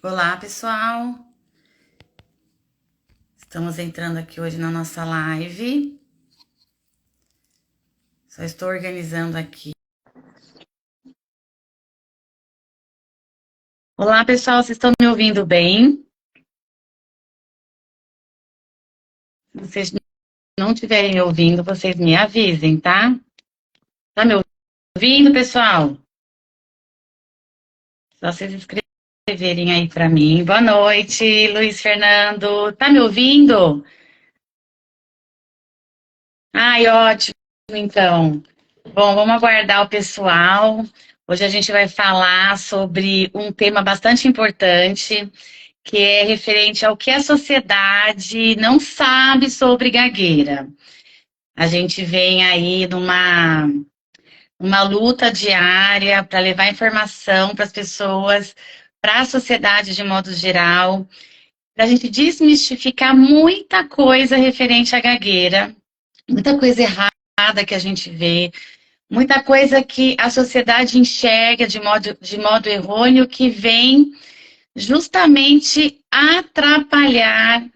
Olá, pessoal. Estamos entrando aqui hoje na nossa live. Só estou organizando aqui. Olá, pessoal. Vocês estão me ouvindo bem? Se vocês não estiverem me ouvindo, vocês me avisem, tá? Tá me ouvindo, pessoal? Só vocês escreverem aí para mim. Boa noite, Luiz Fernando. Tá me ouvindo? Ai, ótimo, então. Bom, vamos aguardar o pessoal. Hoje a gente vai falar sobre um tema bastante importante, que é referente ao que a sociedade não sabe sobre gagueira. A gente vem aí numa luta diária para levar informação para as pessoas, para a sociedade de modo geral, para a gente desmistificar muita coisa referente à gagueira, muita coisa errada que a gente vê, muita coisa que a sociedade enxerga de modo errôneo, que vem justamente atrapalhar,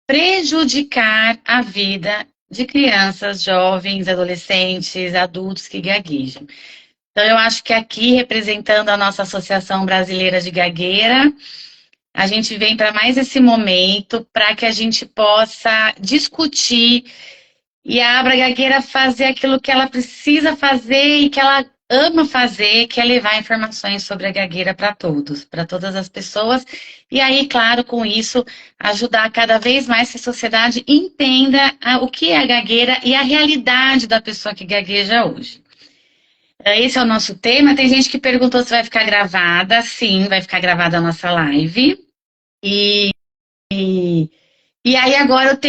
prejudicar a vida de crianças, jovens, adolescentes, adultos que gaguejam. Então, eu acho que aqui, representando a nossa Associação Brasileira de Gagueira, a gente vem para mais esse momento para que a gente possa discutir e a Abra Gagueira fazer aquilo que ela precisa fazer e que ela ama fazer, que é levar informações sobre a gagueira para todos, para todas as pessoas. E aí, claro, com isso, ajudar cada vez mais que a sociedade entenda o que é a gagueira e a realidade da pessoa que gagueja hoje. Esse é o nosso tema. Tem gente que perguntou se vai ficar gravada. Sim, vai ficar gravada a nossa live. E, e aí agora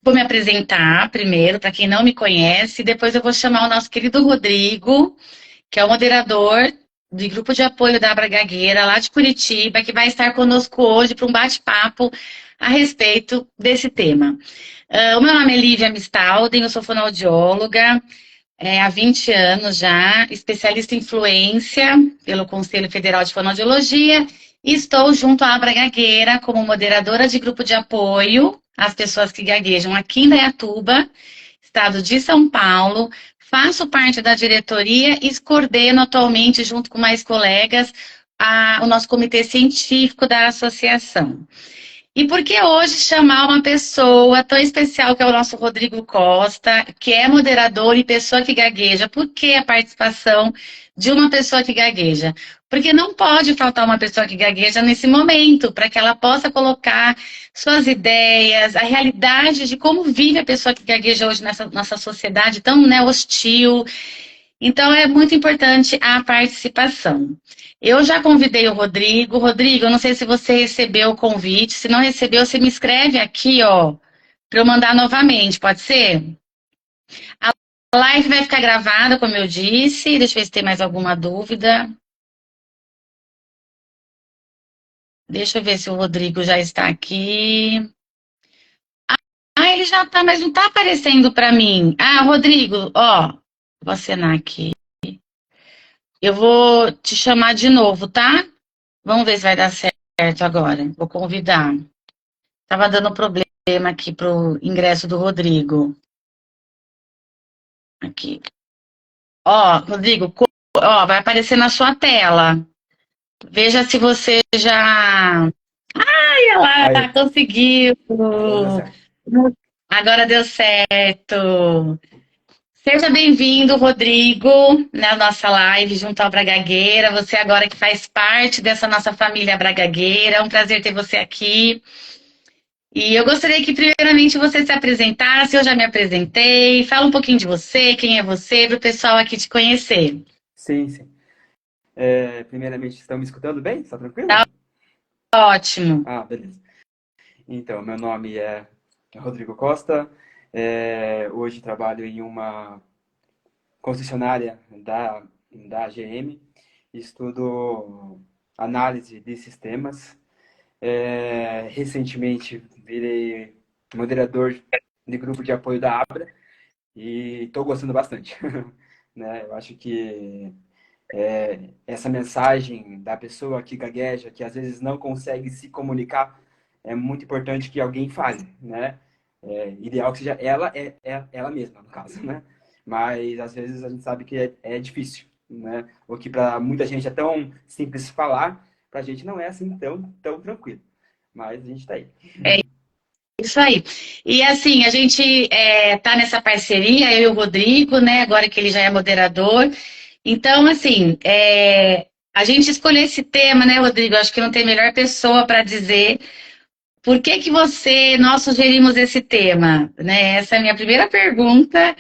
vou me apresentar primeiro, para quem não me conhece, depois eu vou chamar o nosso querido Rodrigo, que é o moderador do grupo de apoio da Abra Gagueira, lá de Curitiba, que vai estar conosco hoje para um bate-papo a respeito desse tema. O meu nome é Lívia Mistalden, eu sou fonoaudióloga, há 20 anos já, especialista em fluência pelo Conselho Federal de Fonoaudiologia, e estou junto à Abra Gagueira como moderadora de grupo de apoio às pessoas que gaguejam aqui em Indaiatuba, estado de São Paulo. Faço parte da diretoria e coordeno atualmente, junto com mais colegas, o nosso comitê científico da associação. E por que hoje chamar uma pessoa tão especial que é o nosso Rodrigo Costa, que é moderador e pessoa que gagueja? Por que a participação de uma pessoa que gagueja? Porque não pode faltar uma pessoa que gagueja nesse momento, para que ela possa colocar suas ideias, a realidade de como vive a pessoa que gagueja hoje nessa nossa sociedade tão, né, hostil. Então, é muito importante a participação. Eu já convidei o Rodrigo. Rodrigo, eu não sei se você recebeu o convite. Se não recebeu, você me escreve aqui, ó, para eu mandar novamente, pode ser? A live vai ficar gravada, como eu disse. Deixa eu ver se tem mais alguma dúvida. Deixa eu ver se o Rodrigo já está aqui. Ah, ele já está, mas não está aparecendo para mim. Ah, Rodrigo, ó, vou acenar aqui. Eu vou te chamar de novo, tá? Vamos ver se vai dar certo agora. Vou convidar. Tava dando problema aqui pro ingresso do Rodrigo. Aqui. Ó, Rodrigo, ó, vai aparecer na sua tela. Veja se você já. Ai, olha lá, Aí, conseguiu. agora deu certo. Agora deu certo. Seja bem-vindo, Rodrigo, na nossa live junto ao Bragagueira. Você agora que faz parte dessa nossa família Bragagueira. É um prazer ter você aqui. E eu gostaria que, primeiramente, você se apresentasse. Eu já me apresentei. Fala um pouquinho de você, quem é você, para o pessoal aqui te conhecer. Sim, sim. Primeiramente, estão me escutando bem? Está tranquilo? Tá ótimo. Ah, beleza. Então, meu nome é Rodrigo Costa. Hoje trabalho em uma concessionária da AGM. Estudo análise de sistemas. Recentemente, virei moderador de grupo de apoio da Abra e estou gostando bastante. né? Eu acho que essa mensagem da pessoa que gagueja, que às vezes não consegue se comunicar, é muito importante que alguém fale, né? É ideal que seja ela mesma, no caso, né? Mas às vezes a gente sabe que é difícil, né? O que para muita gente é tão simples falar, para a gente não é assim tão tranquilo. Mas a gente está aí. É isso aí. E assim, a gente tá nessa parceria, eu e o Rodrigo, né? Agora que ele já é moderador. Então, assim, a gente escolheu esse tema, né, Rodrigo? Acho que não tem melhor pessoa para dizer por que que nós sugerimos esse tema, né? Essa é a minha primeira pergunta.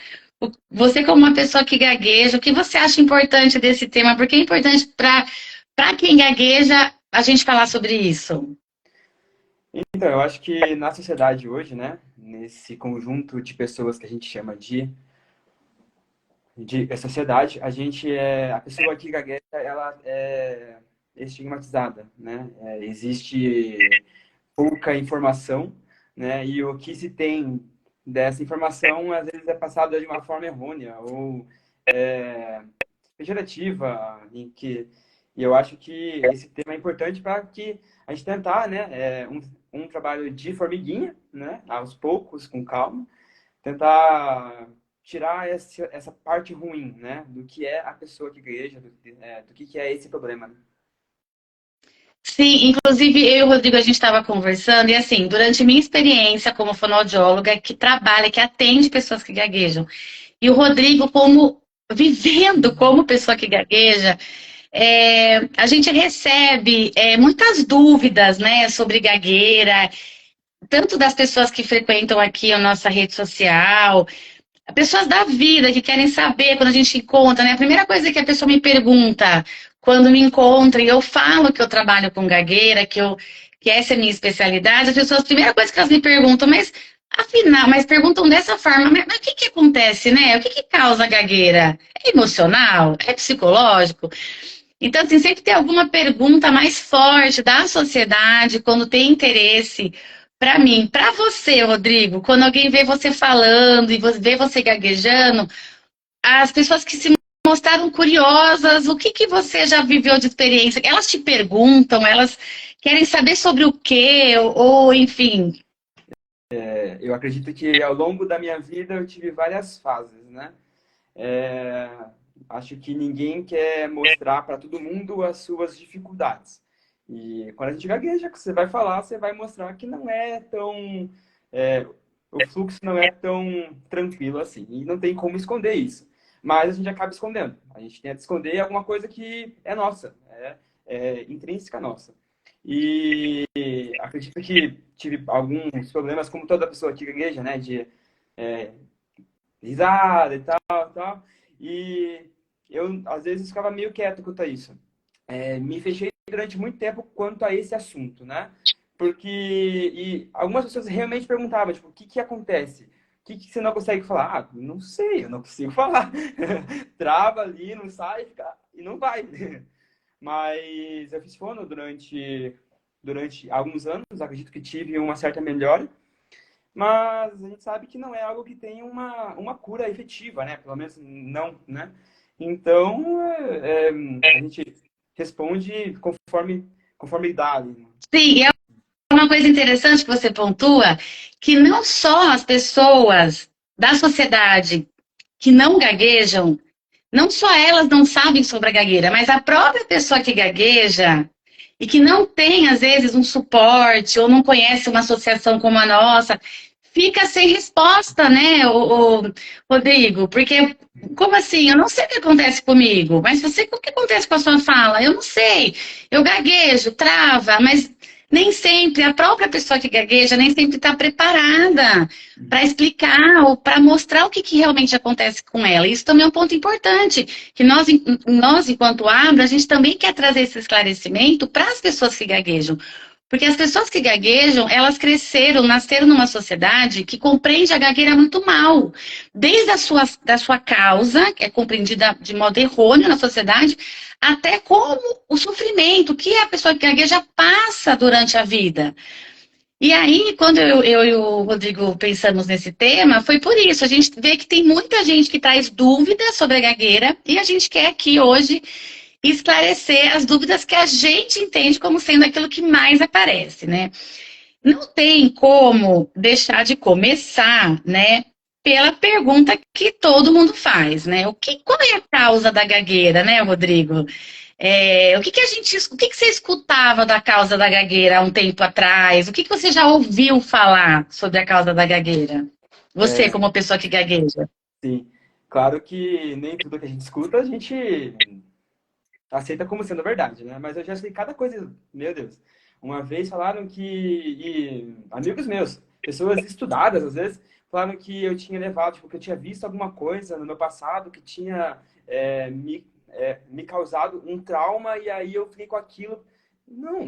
Você, como uma pessoa que gagueja, o que você acha importante desse tema? Por que é importante para quem gagueja a gente falar sobre isso? Então, eu acho que na sociedade hoje, né, nesse conjunto de pessoas que a gente chama de sociedade, a pessoa que gagueja, ela é estigmatizada, né? Existe pouca informação, né? E o que se tem dessa informação, às vezes é passada de uma forma errônea ou é, pejorativa, e eu acho que esse tema é importante para que a gente tentar, né, um trabalho de formiguinha, né, aos poucos, com calma, tentar tirar essa parte ruim, né, do que é a pessoa que gagueja, do que é esse problema, né? Sim, inclusive eu e o Rodrigo a gente estava conversando e assim, durante minha experiência como fonoaudióloga que trabalha, que atende pessoas que gaguejam, e o Rodrigo como vivendo como pessoa que gagueja, a gente recebe muitas dúvidas, né, sobre gagueira, tanto das pessoas que frequentam aqui a nossa rede social, pessoas da vida que querem saber quando a gente encontra, né? A primeira coisa que a pessoa me pergunta quando me encontra, e eu falo que eu trabalho com gagueira, que essa é a minha especialidade, as pessoas, a primeira coisa que elas me perguntam, mas afinal, mas perguntam dessa forma, mas o que que acontece, né? O que que causa a gagueira? É emocional? É psicológico? Então, assim, sempre tem alguma pergunta mais forte da sociedade quando tem interesse. Para mim, para você, Rodrigo, quando alguém vê você falando e vê você gaguejando, as pessoas que se mostraram curiosas, o que que você já viveu de experiência? Elas te perguntam, elas querem saber sobre o quê, ou enfim. Eu acredito que ao longo da minha vida eu tive várias fases, né? É, acho que ninguém quer mostrar para todo mundo as suas dificuldades. E quando a gente gagueja, que você vai falar, você vai mostrar que não é tão. é, o fluxo não é tão tranquilo assim. E não tem como esconder isso. Mas a gente acaba escondendo. A gente tenta esconder alguma coisa que é nossa, é intrínseca nossa. E acredito que tive alguns problemas, como toda pessoa que gagueja, né? De é, risada e tal. E eu, às vezes, ficava meio quieto quanto a isso. Me fechei durante muito tempo quanto a esse assunto, né? Porque e algumas pessoas realmente perguntavam, tipo, o que que acontece? O que que você não consegue falar? Ah, não sei, eu não consigo falar. Trava ali, não sai, e não vai. Mas eu fiz fono durante alguns anos, acredito que tive uma certa melhora, mas a gente sabe que não é algo que tem uma cura efetiva, né? Pelo menos não, né? Então, a gente responde conforme idade. Sim, é uma coisa interessante que você pontua, que não só as pessoas da sociedade que não gaguejam, não só elas não sabem sobre a gagueira, mas a própria pessoa que gagueja e que não tem, às vezes, um suporte ou não conhece uma associação como a nossa, fica sem resposta, né, Rodrigo? Porque, como assim? Eu não sei o que acontece comigo, mas você, o que acontece com a sua fala? Eu não sei. Eu gaguejo, trava, mas nem sempre, a própria pessoa que gagueja nem sempre está preparada para explicar ou para mostrar o que, que realmente acontece com ela. Isso também é um ponto importante, que nós enquanto Abra, a gente também quer trazer esse esclarecimento para as pessoas que gaguejam. Porque as pessoas que gaguejam, elas cresceram, nasceram numa sociedade que compreende a gagueira muito mal. Desde da sua causa, que é compreendida de modo errôneo na sociedade, até como o sofrimento que a pessoa que gagueja passa durante a vida. E aí, quando eu e o Rodrigo pensamos nesse tema, foi por isso. A gente vê que tem muita gente que traz dúvidas sobre a gagueira e a gente quer aqui hoje esclarecer as dúvidas que a gente entende como sendo aquilo que mais aparece, né? Não tem como deixar de começar, né, pela pergunta que todo mundo faz, né? Qual é a causa da gagueira, né, Rodrigo? O que você escutava da causa da gagueira há um tempo atrás? O que você já ouviu falar sobre a causa da gagueira? Você, É, como pessoa que gagueja. sim, claro que nem tudo que a gente escuta a gente aceita como sendo verdade, né? Mas eu já sei cada coisa, meu Deus. Uma vez falaram que, e amigos meus, pessoas estudadas às vezes, falaram que eu tinha levado, tipo, que eu tinha visto alguma coisa no meu passado que tinha me causado um trauma e aí eu fiquei com aquilo. Não,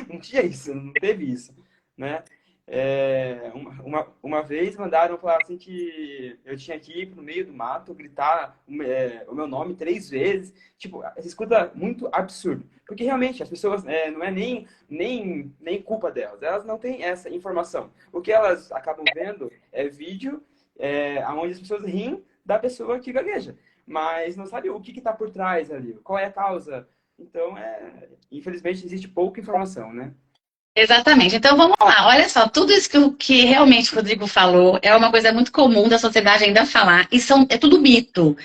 não tinha isso, não teve isso, né? Uma vez mandaram falar assim que eu tinha que ir pro meio do mato, gritar o meu nome 3 vezes. Tipo, você escuta muito absurdo. Porque realmente as pessoas não é nem culpa delas. Elas não têm essa informação. O que elas acabam vendo é vídeo onde as pessoas riem da pessoa que gagueja. Mas não sabe o que está por trás ali, qual é a causa. Então, infelizmente, existe pouca informação, né? Exatamente. Então vamos lá. Olha só, tudo isso que realmente o Rodrigo falou é uma coisa muito comum da sociedade ainda falar, e é tudo mito,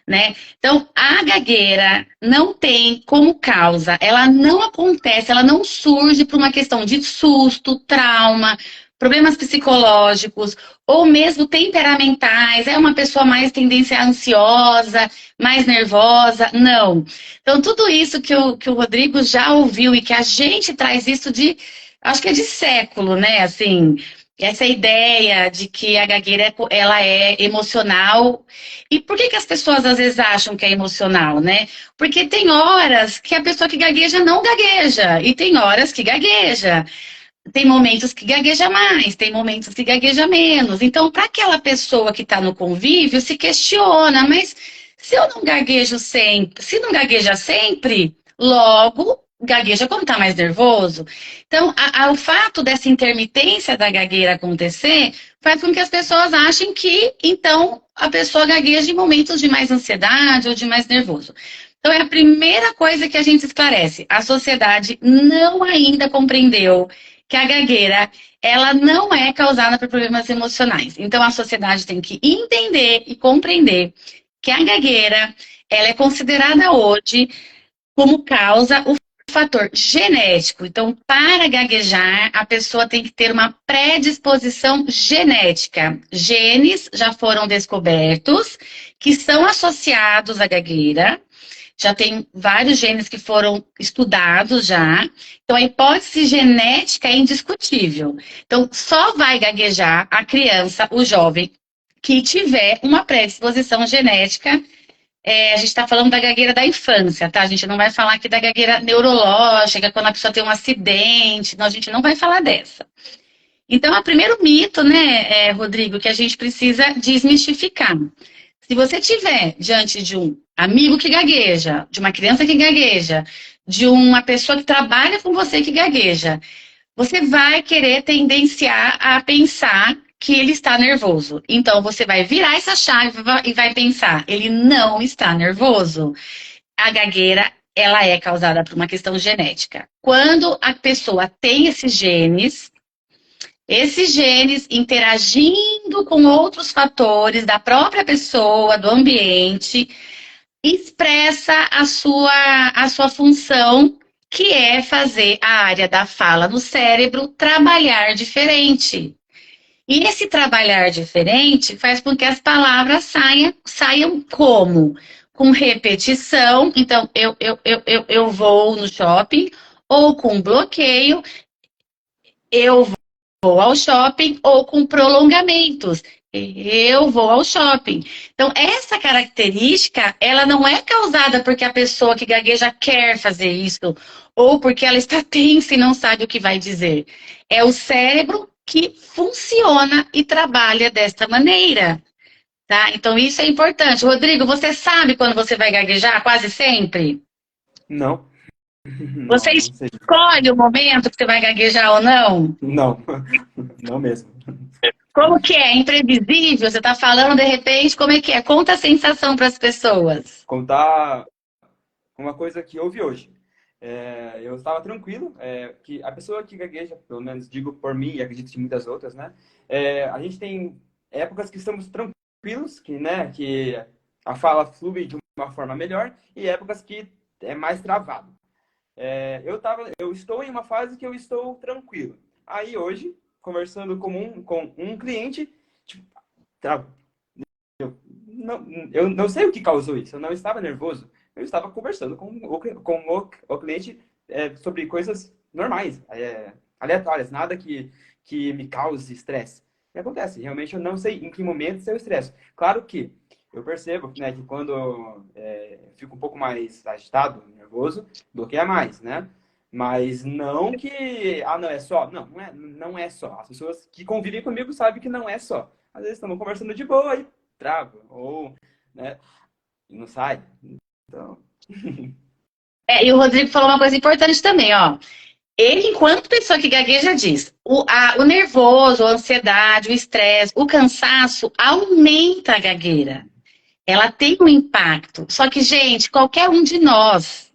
né? Então, a gagueira não tem como causa, ela não acontece, ela não surge por uma questão de susto, trauma, problemas psicológicos, ou mesmo temperamentais, é uma pessoa mais tendência ansiosa, mais nervosa, não. Então, tudo isso que o Rodrigo já ouviu e que a gente traz isso de acho que é de século, né? Assim, essa ideia de que a gagueira ela é emocional. E por que as pessoas às vezes acham que é emocional, né? Porque tem horas que a pessoa que gagueja não gagueja e tem horas que gagueja. Tem momentos que gagueja mais, tem momentos que gagueja menos. Então, para aquela pessoa que está no convívio, se questiona, mas se eu não gaguejo sempre, se não gagueja sempre, logo gagueja quando está mais nervoso. Então, o fato dessa intermitência da gagueira acontecer faz com que as pessoas achem que, então, a pessoa gagueja em momentos de mais ansiedade ou de mais nervoso. Então, é a primeira coisa que a gente esclarece. A sociedade não ainda compreendeu que a gagueira ela não é causada por problemas emocionais. Então a sociedade tem que entender e compreender que a gagueira ela é considerada hoje como causa o fator genético. Então, para gaguejar, a pessoa tem que ter uma predisposição genética. Genes já foram descobertos que são associados à gagueira. Já tem vários genes que foram estudados já. Então, a hipótese genética é indiscutível. Então, só vai gaguejar a criança, o jovem, que tiver uma predisposição genética. A gente está falando da gagueira da infância, tá? A gente não vai falar aqui da gagueira neurológica, quando a pessoa tem um acidente. Não, a gente não vai falar dessa. Então, é o primeiro mito, né, Rodrigo, que a gente precisa desmistificar. Se você tiver diante de um amigo que gagueja, de uma criança que gagueja, de uma pessoa que trabalha com você que gagueja, você vai querer tendenciar a pensar que ele está nervoso. Então, você vai virar essa chave e vai pensar, ele não está nervoso. A gagueira, ela é causada por uma questão genética. Quando a pessoa tem esses genes interagindo com outros fatores da própria pessoa, do ambiente, expressa a sua função, que é fazer a área da fala no cérebro trabalhar diferente. E esse trabalhar diferente faz com que as palavras saiam como? Com repetição, então eu vou no shopping, ou com bloqueio, eu vou ao shopping, ou com prolongamentos. Eu vou ao shopping. Então, essa característica, ela não é causada porque a pessoa que gagueja quer fazer isso, ou porque ela está tensa e não sabe o que vai dizer. É o cérebro que funciona e trabalha desta maneira, tá? Então, isso é importante. Rodrigo, você sabe quando você vai gaguejar? Quase sempre? Não. Você Não, não sei. escolhe o momento que você vai gaguejar ou não? Não, não mesmo. Como que é? Imprevisível? Você está falando de repente, como é que é? Conta a sensação para as pessoas. Contar uma coisa que houve hoje. Eu estava tranquilo, que a pessoa que gagueja, pelo menos digo por mim e acredito que muitas outras, né? A gente tem épocas que estamos tranquilos, que a fala flui de uma forma melhor, e épocas que é mais travado. Eu estou em uma fase que eu estou tranquilo. Aí hoje, conversando com um cliente, tipo, tra- eu não sei o que causou isso. Eu não estava nervoso. Eu estava conversando com o cliente sobre coisas normais, aleatórias, nada que me cause estresse. E acontece, realmente eu não sei em que momento eu estresso. Claro que eu percebo, né, que quando fico um pouco mais agitado, nervoso, bloqueia mais, né? Mas não que, não é só. Não, não é só. As pessoas que convivem comigo sabem que não é só. Às vezes estamos conversando de boa e trava, ou, né, e não sai. Então, E o Rodrigo falou uma coisa importante também, ó. Ele, enquanto pessoa que gagueja, diz: o nervoso, a ansiedade, o estresse, o cansaço aumenta a gagueira. Ela tem um impacto. Só que, gente, qualquer um de nós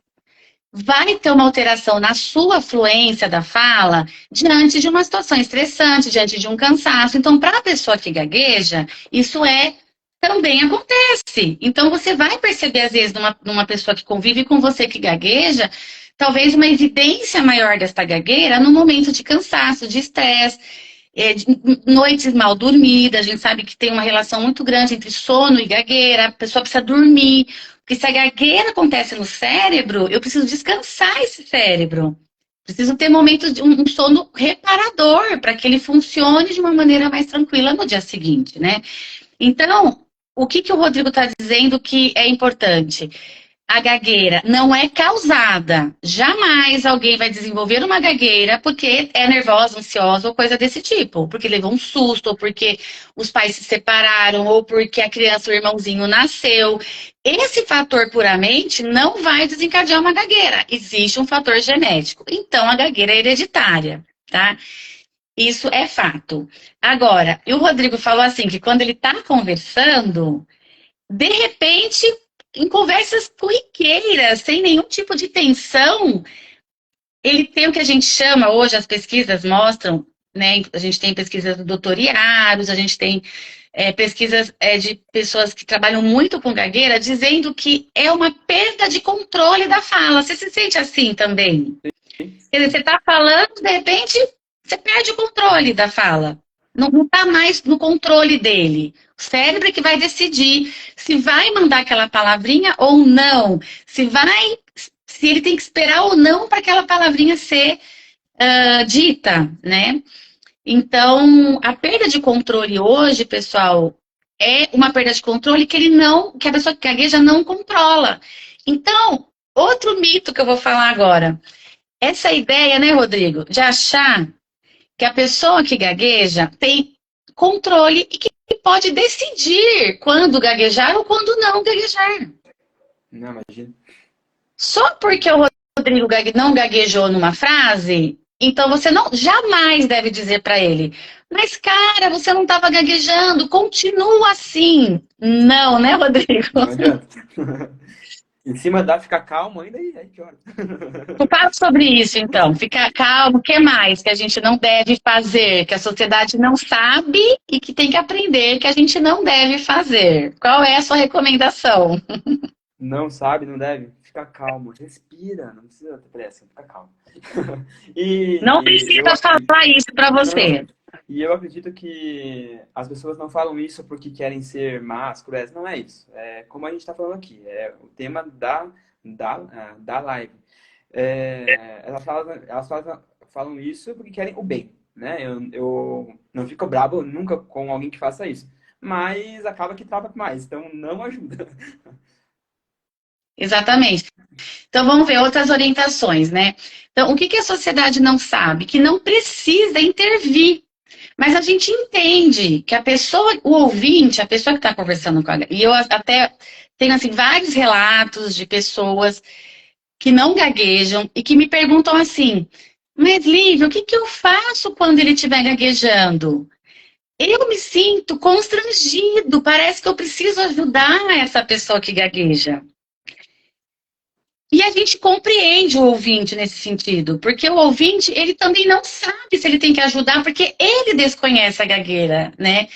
vai ter uma alteração na sua fluência da fala diante de uma situação estressante, diante de um cansaço. Então, para a pessoa que gagueja, isso também acontece. Então, você vai perceber, às vezes, numa pessoa que convive com você que gagueja, talvez uma evidência maior desta gagueira no momento de cansaço, de estresse, de noites mal dormidas. A gente sabe que tem uma relação muito grande entre sono e gagueira. A pessoa precisa dormir. Porque se a gagueira acontece no cérebro, eu preciso descansar esse cérebro. Preciso ter momentos de um sono reparador para que ele funcione de uma maneira mais tranquila no dia seguinte, né? Então, o que o Rodrigo está dizendo que é importante? A gagueira não é causada. Jamais alguém vai desenvolver uma gagueira porque é nervosa, ansiosa ou coisa desse tipo. Porque levou um susto, ou porque os pais se separaram, ou porque a criança, o irmãozinho, nasceu. Esse fator puramente não vai desencadear uma gagueira. Existe um fator genético. Então, a gagueira é hereditária, tá? Isso é fato. Agora, e o Rodrigo falou assim, que quando ele está conversando, de repente, em conversas corriqueiras, sem nenhum tipo de tensão, ele tem o que a gente chama, hoje as pesquisas mostram, né? A gente tem pesquisas do Dr. Iaros, a gente tem pesquisas de pessoas que trabalham muito com gagueira, dizendo que é uma perda de controle da fala. Você se sente assim também? Quer dizer, você está falando, de repente, você perde o controle da fala. Não está mais no controle dele. O cérebro é que vai decidir se vai mandar aquela palavrinha ou não. Se ele tem que esperar ou não para aquela palavrinha ser dita, né? Então, a perda de controle hoje, pessoal, é uma perda de controle que a pessoa que gagueja não controla. Então, outro mito que eu vou falar agora. Essa ideia, né, Rodrigo, de achar que a pessoa que gagueja tem controle e que pode decidir quando gaguejar ou quando não gaguejar. não, imagina. Só porque o Rodrigo não gaguejou numa frase, então você não jamais deve dizer para ele: mas cara, você não estava gaguejando, continua assim. Não, né, Rodrigo? Não adianta. Em cima dá ficar calmo ainda aí pior. Fala sobre isso, então. Fica calmo. O que mais que a gente não deve fazer, que a sociedade não sabe e que tem que aprender que a gente não deve fazer? Qual é a sua recomendação? Não sabe, não deve? Fica calmo, respira, não precisa ter pressa, fica calmo. E Não eu precisa acredito, falar isso para não, você. e eu acredito que as pessoas não falam isso porque querem ser más, cruéis, não é isso. É como a gente está falando aqui, é o tema da live. Elas falam isso porque querem o bem, né? Eu não fico bravo nunca com alguém que faça isso, mas acaba que trava mais, então não ajuda. Exatamente. Então vamos ver outras orientações, né? Então, o que a sociedade não sabe? Que não precisa intervir. Mas a gente entende que a pessoa, o ouvinte, a pessoa que está conversando com a... E eu até tenho, assim, vários relatos de pessoas que não gaguejam e que me perguntam assim, mas Lívia, o que que eu faço quando ele estiver gaguejando? Eu me sinto constrangido, parece que eu preciso ajudar essa pessoa que gagueja. E a gente compreende o ouvinte nesse sentido, porque o ouvinte, ele também não sabe se ele tem que ajudar, porque ele desconhece a gagueira, né?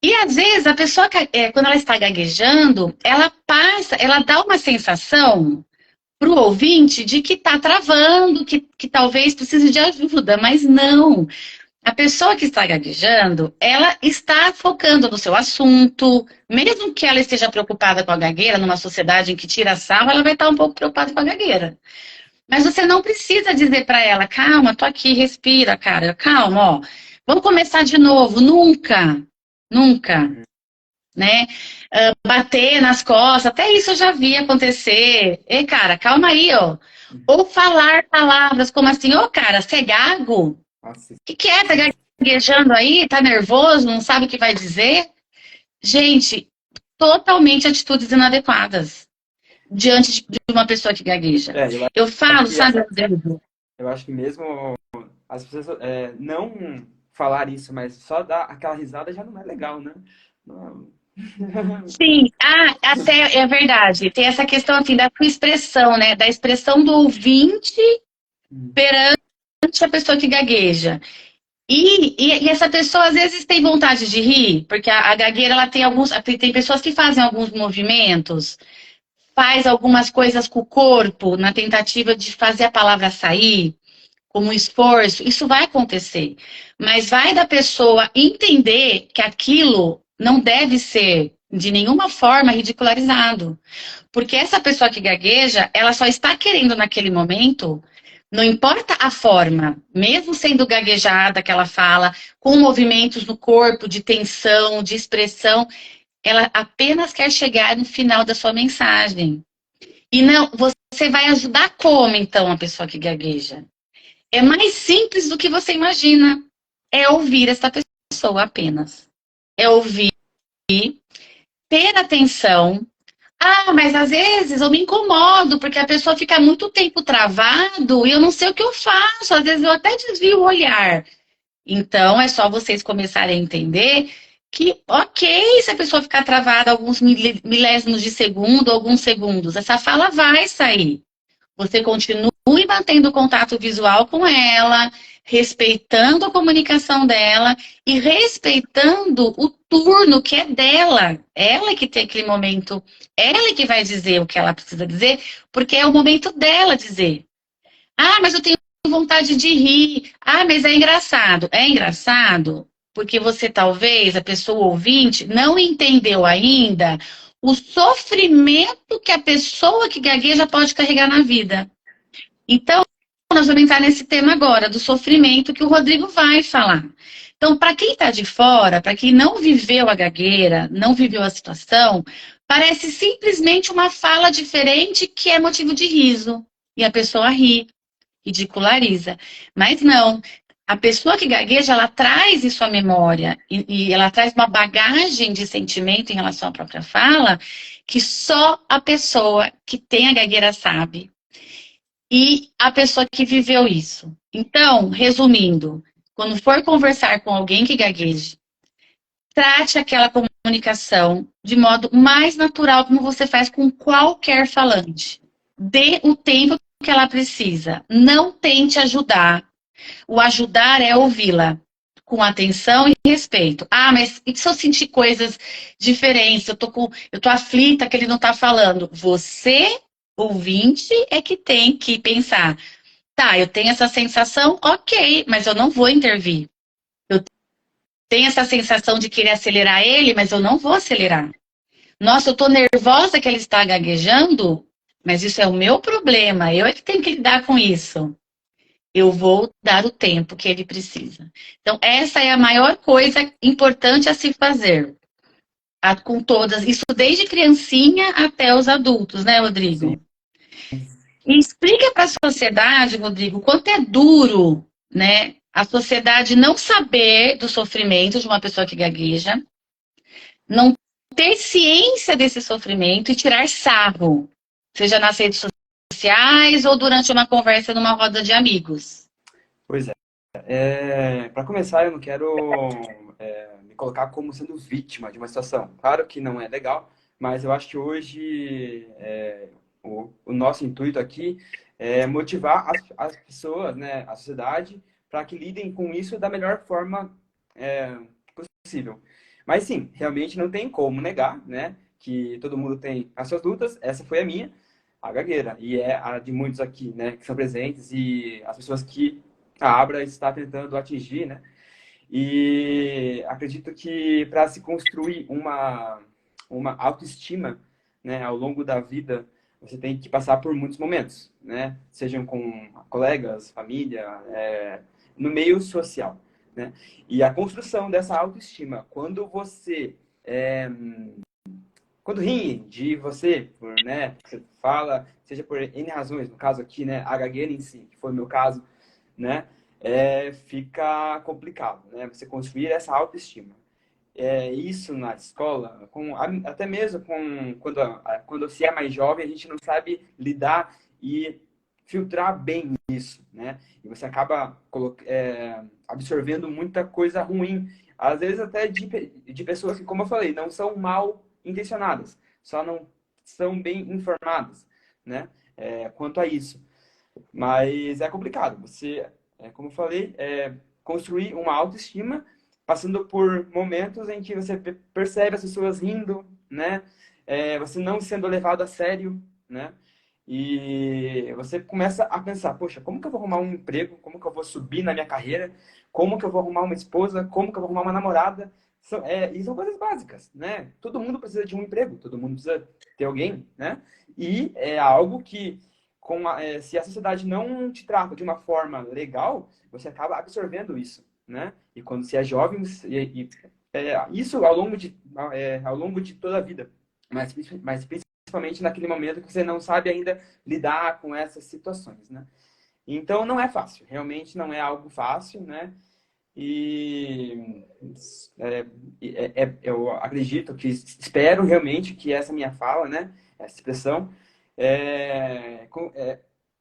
E às vezes a pessoa, quando ela está gaguejando, ela dá uma sensação para o ouvinte de que está travando, que talvez precise de ajuda, mas não. A pessoa que está gaguejando, ela está focando no seu assunto, mesmo que ela esteja preocupada com a gagueira, numa sociedade em que tira sarro, ela vai estar um pouco preocupada com a gagueira. Mas você não precisa dizer para ela, calma, tô aqui, respira, cara, calma, ó, vamos começar de novo, nunca, nunca, né? Bater nas costas, até isso eu já vi acontecer. Ei, cara, calma aí, ó. Ou falar palavras como assim, ô, cara, você é gago? Nossa, Que é? Tá gaguejando aí? Tá nervoso? Não sabe o que vai dizer? Gente, totalmente atitudes inadequadas diante de uma pessoa que gagueja. eu Eu acho falo, que, sabe, Rodrigo? eu acho que mesmo as pessoas não falar isso, mas só dar aquela risada já não é legal, né? Não. Sim, até é verdade. Tem essa questão assim da sua expressão, né? Da expressão do ouvinte perante a pessoa que gagueja. E essa pessoa às vezes tem vontade de rir, porque a gagueira ela tem tem pessoas que fazem alguns movimentos, faz algumas coisas com o corpo na tentativa de fazer a palavra sair, como um esforço. Isso vai acontecer, mas vai da pessoa entender que aquilo não deve ser de nenhuma forma ridicularizado. Porque essa pessoa que gagueja, ela só está querendo naquele momento, não importa a forma, mesmo sendo gaguejada que ela fala, com movimentos no corpo, de tensão, de expressão, ela apenas quer chegar no final da sua mensagem. E não, você vai ajudar como então a pessoa que gagueja? É mais simples do que você imagina. É ouvir essa pessoa apenas. É ouvir, ter atenção. Ah, mas às vezes eu me incomodo, porque a pessoa fica muito tempo travado e eu não sei o que eu faço. Às vezes eu até desvio o olhar. Então é só vocês começarem a entender que, ok, se a pessoa ficar travada alguns milésimos de segundo, alguns segundos, essa fala vai sair. Você continue mantendo contato visual com ela, respeitando a comunicação dela e respeitando o turno que é dela. Ela que tem aquele momento, ela que vai dizer o que ela precisa dizer, porque é o momento dela dizer. Ah, mas eu tenho vontade de rir. Ah, mas é engraçado. É engraçado porque você talvez, a pessoa ouvinte, não entendeu ainda o sofrimento que a pessoa que gagueja pode carregar na vida. Então, nós vamos entrar nesse tema agora, do sofrimento que o Rodrigo vai falar. Então, para quem está de fora, para quem não viveu a gagueira, não viveu a situação, parece simplesmente uma fala diferente que é motivo de riso. E a pessoa ri, ridiculariza. Mas não. A pessoa que gagueja, ela traz isso à memória e ela traz uma bagagem de sentimento em relação à própria fala que só a pessoa que tem a gagueira sabe e a pessoa que viveu isso. Então, resumindo, quando for conversar com alguém que gagueje, trate aquela comunicação de modo mais natural, como você faz com qualquer falante. Dê o tempo que ela precisa. Não tente ajudar. O ajudar é ouvi-la com atenção e respeito. Ah, mas e se eu sentir coisas diferentes? Eu tô aflita que ele não tá falando. Você, ouvinte, é que tem que pensar. Tá, eu tenho essa sensação, ok, mas eu não vou intervir. Eu tenho essa sensação de querer acelerar ele, mas eu não vou acelerar. Nossa, eu tô nervosa que ele está gaguejando, mas isso é o meu problema. Eu é que tenho que lidar com isso. Eu vou dar o tempo que ele precisa. Então, essa é a maior coisa importante a se fazer. Com todas, isso desde criancinha até os adultos, né, sim. Rodrigo? E explica para a sociedade, Rodrigo, quanto é duro, né, a sociedade não saber do sofrimento de uma pessoa que gagueja, não ter ciência desse sofrimento e tirar sarro, seja nas redes sociais ou durante uma conversa numa roda de amigos? Pois é. Para começar, eu não quero me colocar como sendo vítima de uma situação. Claro que não é legal, mas eu acho que hoje o nosso intuito aqui é motivar as pessoas, né, a sociedade, para que lidem com isso da melhor forma é, possível. Mas sim, realmente não tem como negar, né, que todo mundo tem as suas lutas. Essa foi a minha, a gagueira, e é a de muitos aqui, né, que são presentes e as pessoas que a Abra está tentando atingir, né? E acredito que para se construir uma autoestima, né, ao longo da vida, você tem que passar por muitos momentos, né? Sejam com colegas, família, no meio social, né? E a construção dessa autoestima, quando riem de você, né, você fala, seja por N razões, no caso aqui, né, a gagueira em si, que foi o meu caso, né, fica complicado, né, você construir essa autoestima. Isso na escola, até mesmo quando você é mais jovem, a gente não sabe lidar e filtrar bem isso, né? E você acaba absorvendo muita coisa ruim, às vezes até de pessoas que, como eu falei, não são mal intencionadas, só não são bem informadas, né? Quanto a isso. Mas é complicado. Você, como eu falei, construir uma autoestima passando por momentos em que você percebe as pessoas rindo, né? Você não sendo levado a sério, né? E você começa a pensar, poxa, como que eu vou arrumar um emprego? Como que eu vou subir na minha carreira? Como que eu vou arrumar uma esposa? Como que eu vou arrumar uma namorada? E são coisas básicas, né? Todo mundo precisa de um emprego, todo mundo precisa ter alguém, né? E é algo que se a sociedade não te trata de uma forma legal, você acaba absorvendo isso, né? E quando você é jovem, isso ao longo de toda a vida, mas principalmente naquele momento que você não sabe ainda lidar com essas situações, né? Então não é fácil, realmente não é algo fácil, né? E eu acredito que, espero realmente que essa minha fala, né, essa expressão,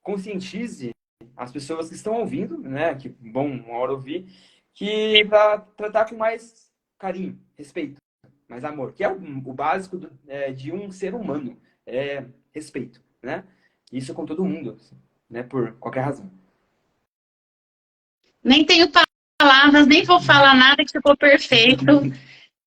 conscientize as pessoas que estão ouvindo, né, que vão uma hora ouvir, que para tratar com mais carinho, respeito, mais amor, que é o básico de um ser humano, respeito, né? Isso com todo mundo, né, por qualquer razão. Nem tenho palavras, nem vou falar nada que ficou perfeito.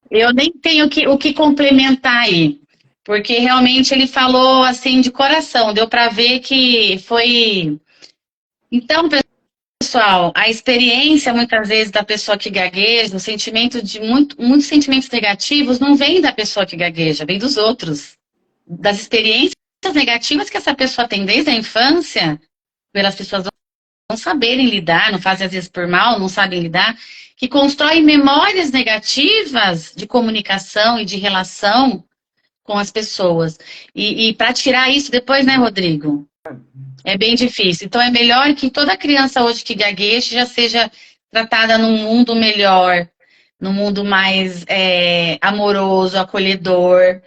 Eu nem tenho o que complementar aí, porque realmente ele falou assim de coração, deu para ver que foi. Então, pessoal, a experiência muitas vezes da pessoa que gagueja, o sentimento de muitos sentimentos negativos não vem da pessoa que gagueja, vem dos outros, das experiências negativas que essa pessoa tem desde a infância, pelas pessoas não saberem lidar, não fazem às vezes por mal, não sabem lidar, que constroem memórias negativas de comunicação e de relação com as pessoas. E para tirar isso depois, né, Rodrigo? É bem difícil. Então é melhor que toda criança hoje que gagueje já seja tratada num mundo melhor, num mundo mais amoroso, acolhedor,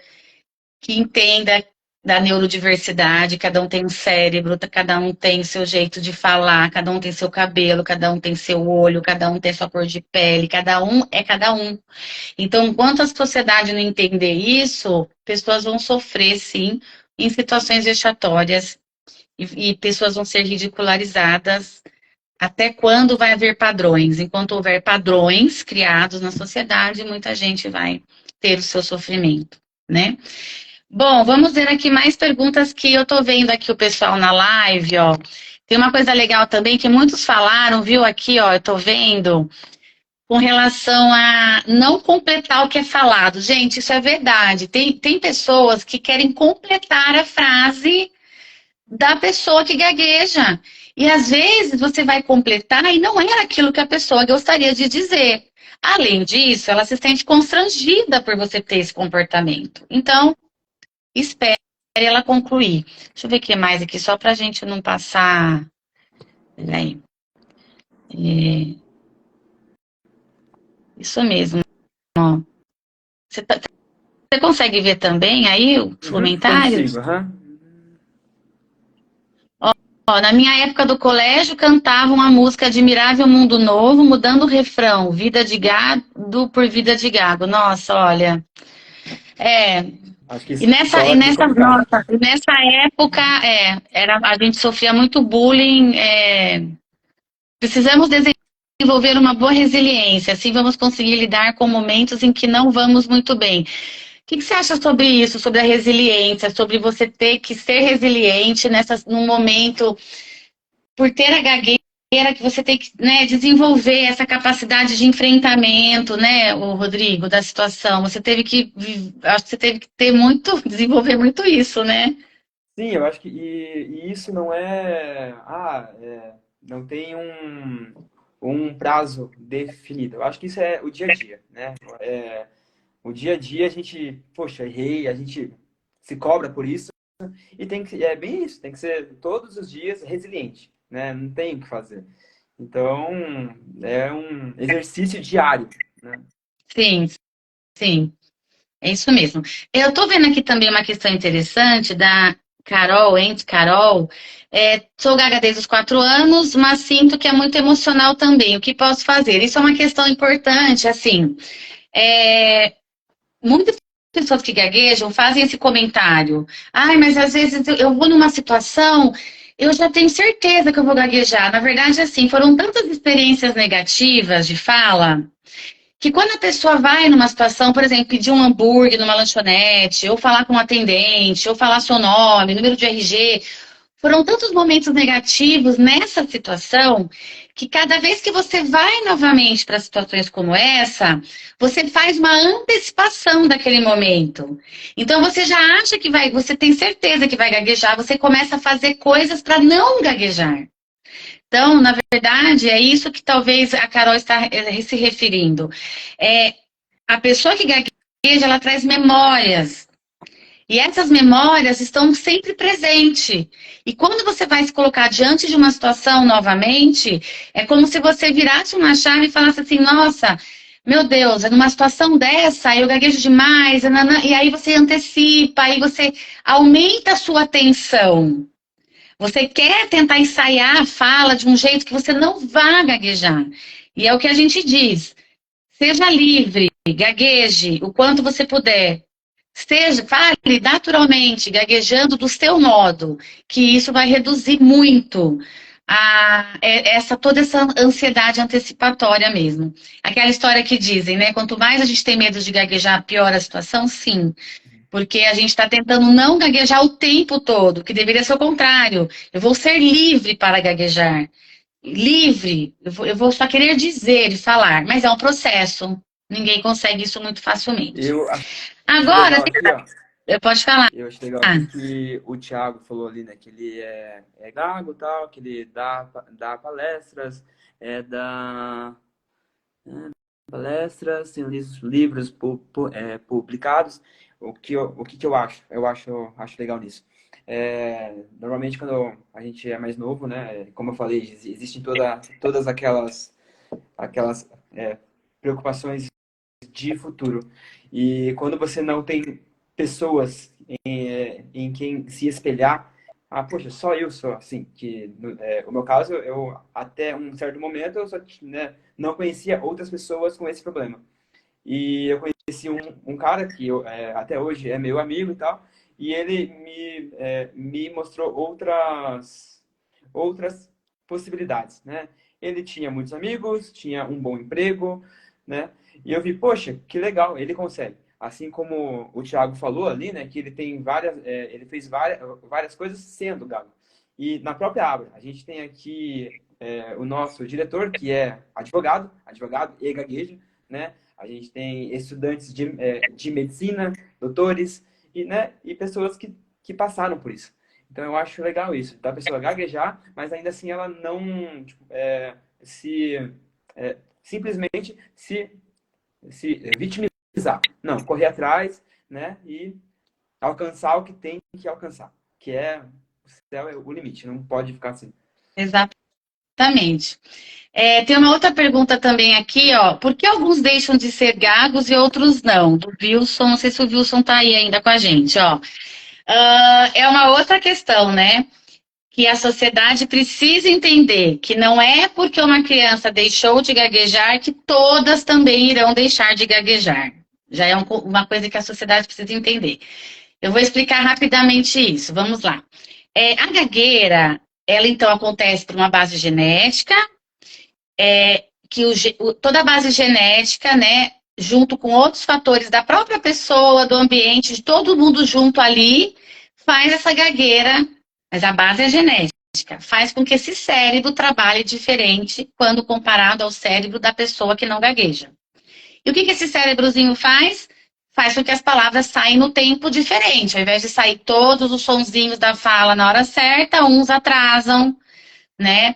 que entenda da neurodiversidade, cada um tem um cérebro, cada um tem seu jeito de falar, cada um tem seu cabelo, cada um tem seu olho, cada um tem sua cor de pele, cada um é cada um. Então, enquanto a sociedade não entender isso, pessoas vão sofrer, sim, em situações vexatórias e pessoas vão ser ridicularizadas. Até quando vai haver padrões? Enquanto houver padrões criados na sociedade, muita gente vai ter o seu sofrimento, né? Bom, vamos ver aqui mais perguntas que eu tô vendo aqui o pessoal na live, ó. Tem uma coisa legal também que muitos falaram, viu aqui, ó, eu tô vendo, com relação a não completar o que é falado. Gente, isso é verdade. Tem pessoas que querem completar a frase da pessoa que gagueja. E às vezes você vai completar e não era aquilo que a pessoa gostaria de dizer. Além disso, ela se sente constrangida por você ter esse comportamento. Então, espere ela concluir. Deixa eu ver o que mais aqui, só para a gente não passar. Peraí. Isso mesmo. Ó. Você consegue ver também aí os Uhum, consigo, comentários? aham. Ó, na minha época do colégio, cantavam a música Admirável Mundo Novo, mudando o refrão, vida de gado por vida de gado. Nossa, olha. É, Acho que e nessa, e escola é bem nessa, complicado. nossa, e nessa época, a gente sofria muito bullying. Precisamos desenvolver uma boa resiliência, assim vamos conseguir lidar com momentos em que não vamos muito bem. O que você acha sobre isso, sobre a resiliência, sobre você ter que ser resiliente num momento, por ter a gagueira, que você tem que, né, desenvolver essa capacidade de enfrentamento, né, o Rodrigo, da situação. Você teve que, acho que você teve que ter muito, desenvolver muito isso, né? Sim, eu acho que e isso não é, não tem um prazo definido. Eu acho que isso é o dia a dia, né? O dia a dia a gente, poxa, errei, a gente se cobra por isso e tem que, é bem isso, tem que ser todos os dias resiliente, né? Não tem o que fazer. Então, é um exercício diário, né? Sim, sim. É isso mesmo. Eu estou vendo aqui também uma questão interessante da Carol, entre Carol. Sou gaga desde os 4 anos, mas sinto que é muito emocional também. O que posso fazer? Isso é uma questão importante, assim. É, muitas pessoas que gaguejam fazem esse comentário. Ai, mas às vezes eu vou numa situação, eu já tenho certeza que eu vou gaguejar. Na verdade, assim, foram tantas experiências negativas de fala que quando a pessoa vai numa situação, por exemplo, pedir um hambúrguer numa lanchonete, ou falar com um atendente, ou falar seu nome, número de RG, foram tantos momentos negativos nessa situação que cada vez que você vai novamente para situações como essa, você faz uma antecipação daquele momento. Então você já acha que vai, você tem certeza que vai gaguejar, você começa a fazer coisas para não gaguejar. Então, na verdade, é isso que talvez a Carol está se referindo. É, a pessoa que gagueja, ela traz memórias. E essas memórias estão sempre presentes. E quando você vai se colocar diante de uma situação novamente, é como se você virasse uma chave e falasse assim: nossa, meu Deus, numa situação dessa, eu gaguejo demais, e aí você antecipa, aí você aumenta a sua atenção. Você quer tentar ensaiar a fala de um jeito que você não vá gaguejar. E é o que a gente diz. Seja livre, gagueje o quanto você puder. Fale naturalmente, gaguejando do seu modo, que isso vai reduzir muito toda essa ansiedade antecipatória mesmo. Aquela história que dizem, né? Quanto mais a gente tem medo de gaguejar, pior a situação, sim. Porque a gente está tentando não gaguejar o tempo todo, que deveria ser o contrário. Eu vou ser livre para gaguejar. Livre, eu vou só querer dizer e falar, mas é um processo. Ninguém consegue isso muito facilmente. Eu acho Agora, legal aqui, ó. eu posso falar. Eu acho legal aqui que o Thiago falou ali, né? Que ele é gago e tal, que ele dá palestras, dá palestras, tem livros publicados. O que que eu acho? Eu acho legal nisso. Normalmente, quando a gente é mais novo, né? Como eu falei, existem todas aquelas preocupações de futuro. E quando você não tem pessoas em quem se espelhar, poxa, só eu sou assim, que o meu caso, eu até um certo momento eu só, né, não conhecia outras pessoas com esse problema. E eu conheci um cara que até hoje é meu amigo e tal, e ele me mostrou outras possibilidades, né? Ele tinha muitos amigos, tinha um bom emprego, né? E eu vi, poxa, que legal, ele consegue. Assim como o Thiago falou ali, né, que ele tem ele fez várias coisas sendo gago. E na própria Abra, a gente tem aqui o nosso diretor, que é advogado e gaguejo, né? A gente tem estudantes de medicina, doutores, e pessoas que passaram por isso. Então eu acho legal isso, da pessoa gaguejar, mas ainda assim ela não tipo, simplesmente se vitimizar. Não, correr atrás, né? E alcançar o que tem que alcançar, que o céu é o limite, não pode ficar assim. Exatamente. Tem uma outra pergunta também aqui, ó. Por que alguns deixam de ser gagos e outros não? Do Wilson, não sei se o Wilson tá aí ainda com a gente, ó. É uma outra questão, né? que a sociedade precisa entender que não é porque uma criança deixou de gaguejar que todas também irão deixar de gaguejar. Já é uma coisa que a sociedade precisa entender. Eu vou explicar rapidamente isso. Vamos lá. A gagueira, ela então acontece por uma base genética, que toda a base genética, né, junto com outros fatores da própria pessoa, do ambiente, de todo mundo junto ali, faz essa gagueira, mas a base é genética, faz com que esse cérebro trabalhe diferente quando comparado ao cérebro da pessoa que não gagueja. E o que esse cérebrozinho faz? Faz com que as palavras saiam no tempo diferente. Ao invés de sair todos os sonzinhos da fala na hora certa, uns atrasam, né?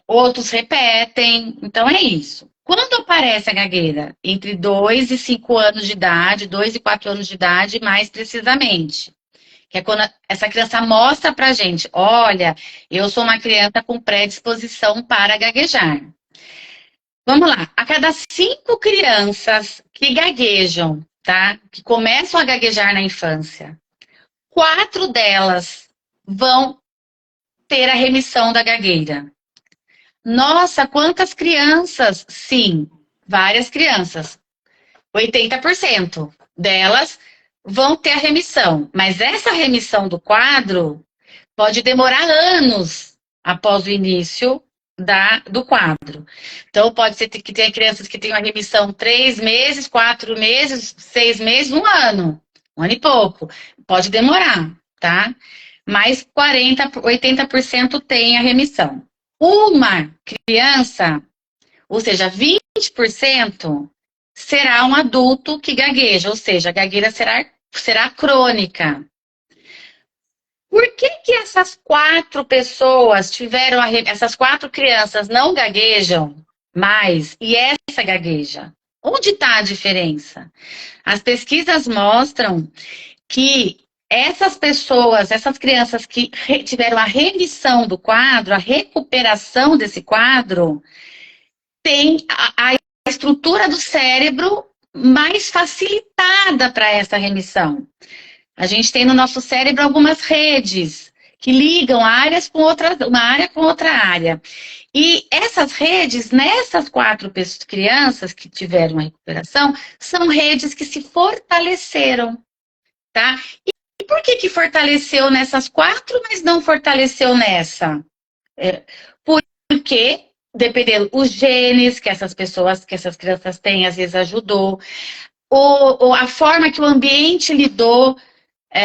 Outros repetem. Então é isso. Quando aparece a gagueira? Entre 2 e 5 anos de idade, 2 e 4 anos de idade, mais precisamente. Que é quando essa criança mostra pra gente, olha, eu sou uma criança com predisposição para gaguejar. Vamos lá, a cada 5 crianças que gaguejam, tá? Que começam a gaguejar na infância, 4 delas vão ter a remissão da gagueira. Nossa, quantas crianças? Sim, várias crianças. 80% delas vão ter a remissão. Mas essa remissão do quadro pode demorar anos após o início do quadro. Então, pode ser que tenha crianças que tenham a remissão 3 meses, 4 meses, 6 meses, 1 ano. 1 ano e pouco. Pode demorar, tá? Mas 80% tem a remissão. Uma criança, ou seja, 20%, será um adulto que gagueja, ou seja, a gagueira será crônica. Por que essas 4 pessoas essas 4 crianças não gaguejam mais e essa gagueja? Onde está a diferença? As pesquisas mostram que essas pessoas, essas crianças que tiveram a remissão do quadro, a recuperação desse quadro, tem a estrutura do cérebro mais facilitada para essa remissão. A gente tem no nosso cérebro algumas redes que ligam áreas com uma área com outra área. E essas redes, nessas 4 crianças que tiveram a recuperação, são redes que se fortaleceram, tá? E por que fortaleceu nessas 4, mas não fortaleceu nessa? Porque, dependendo os genes que essas crianças têm, às vezes ajudou, ou a forma que o ambiente lidou,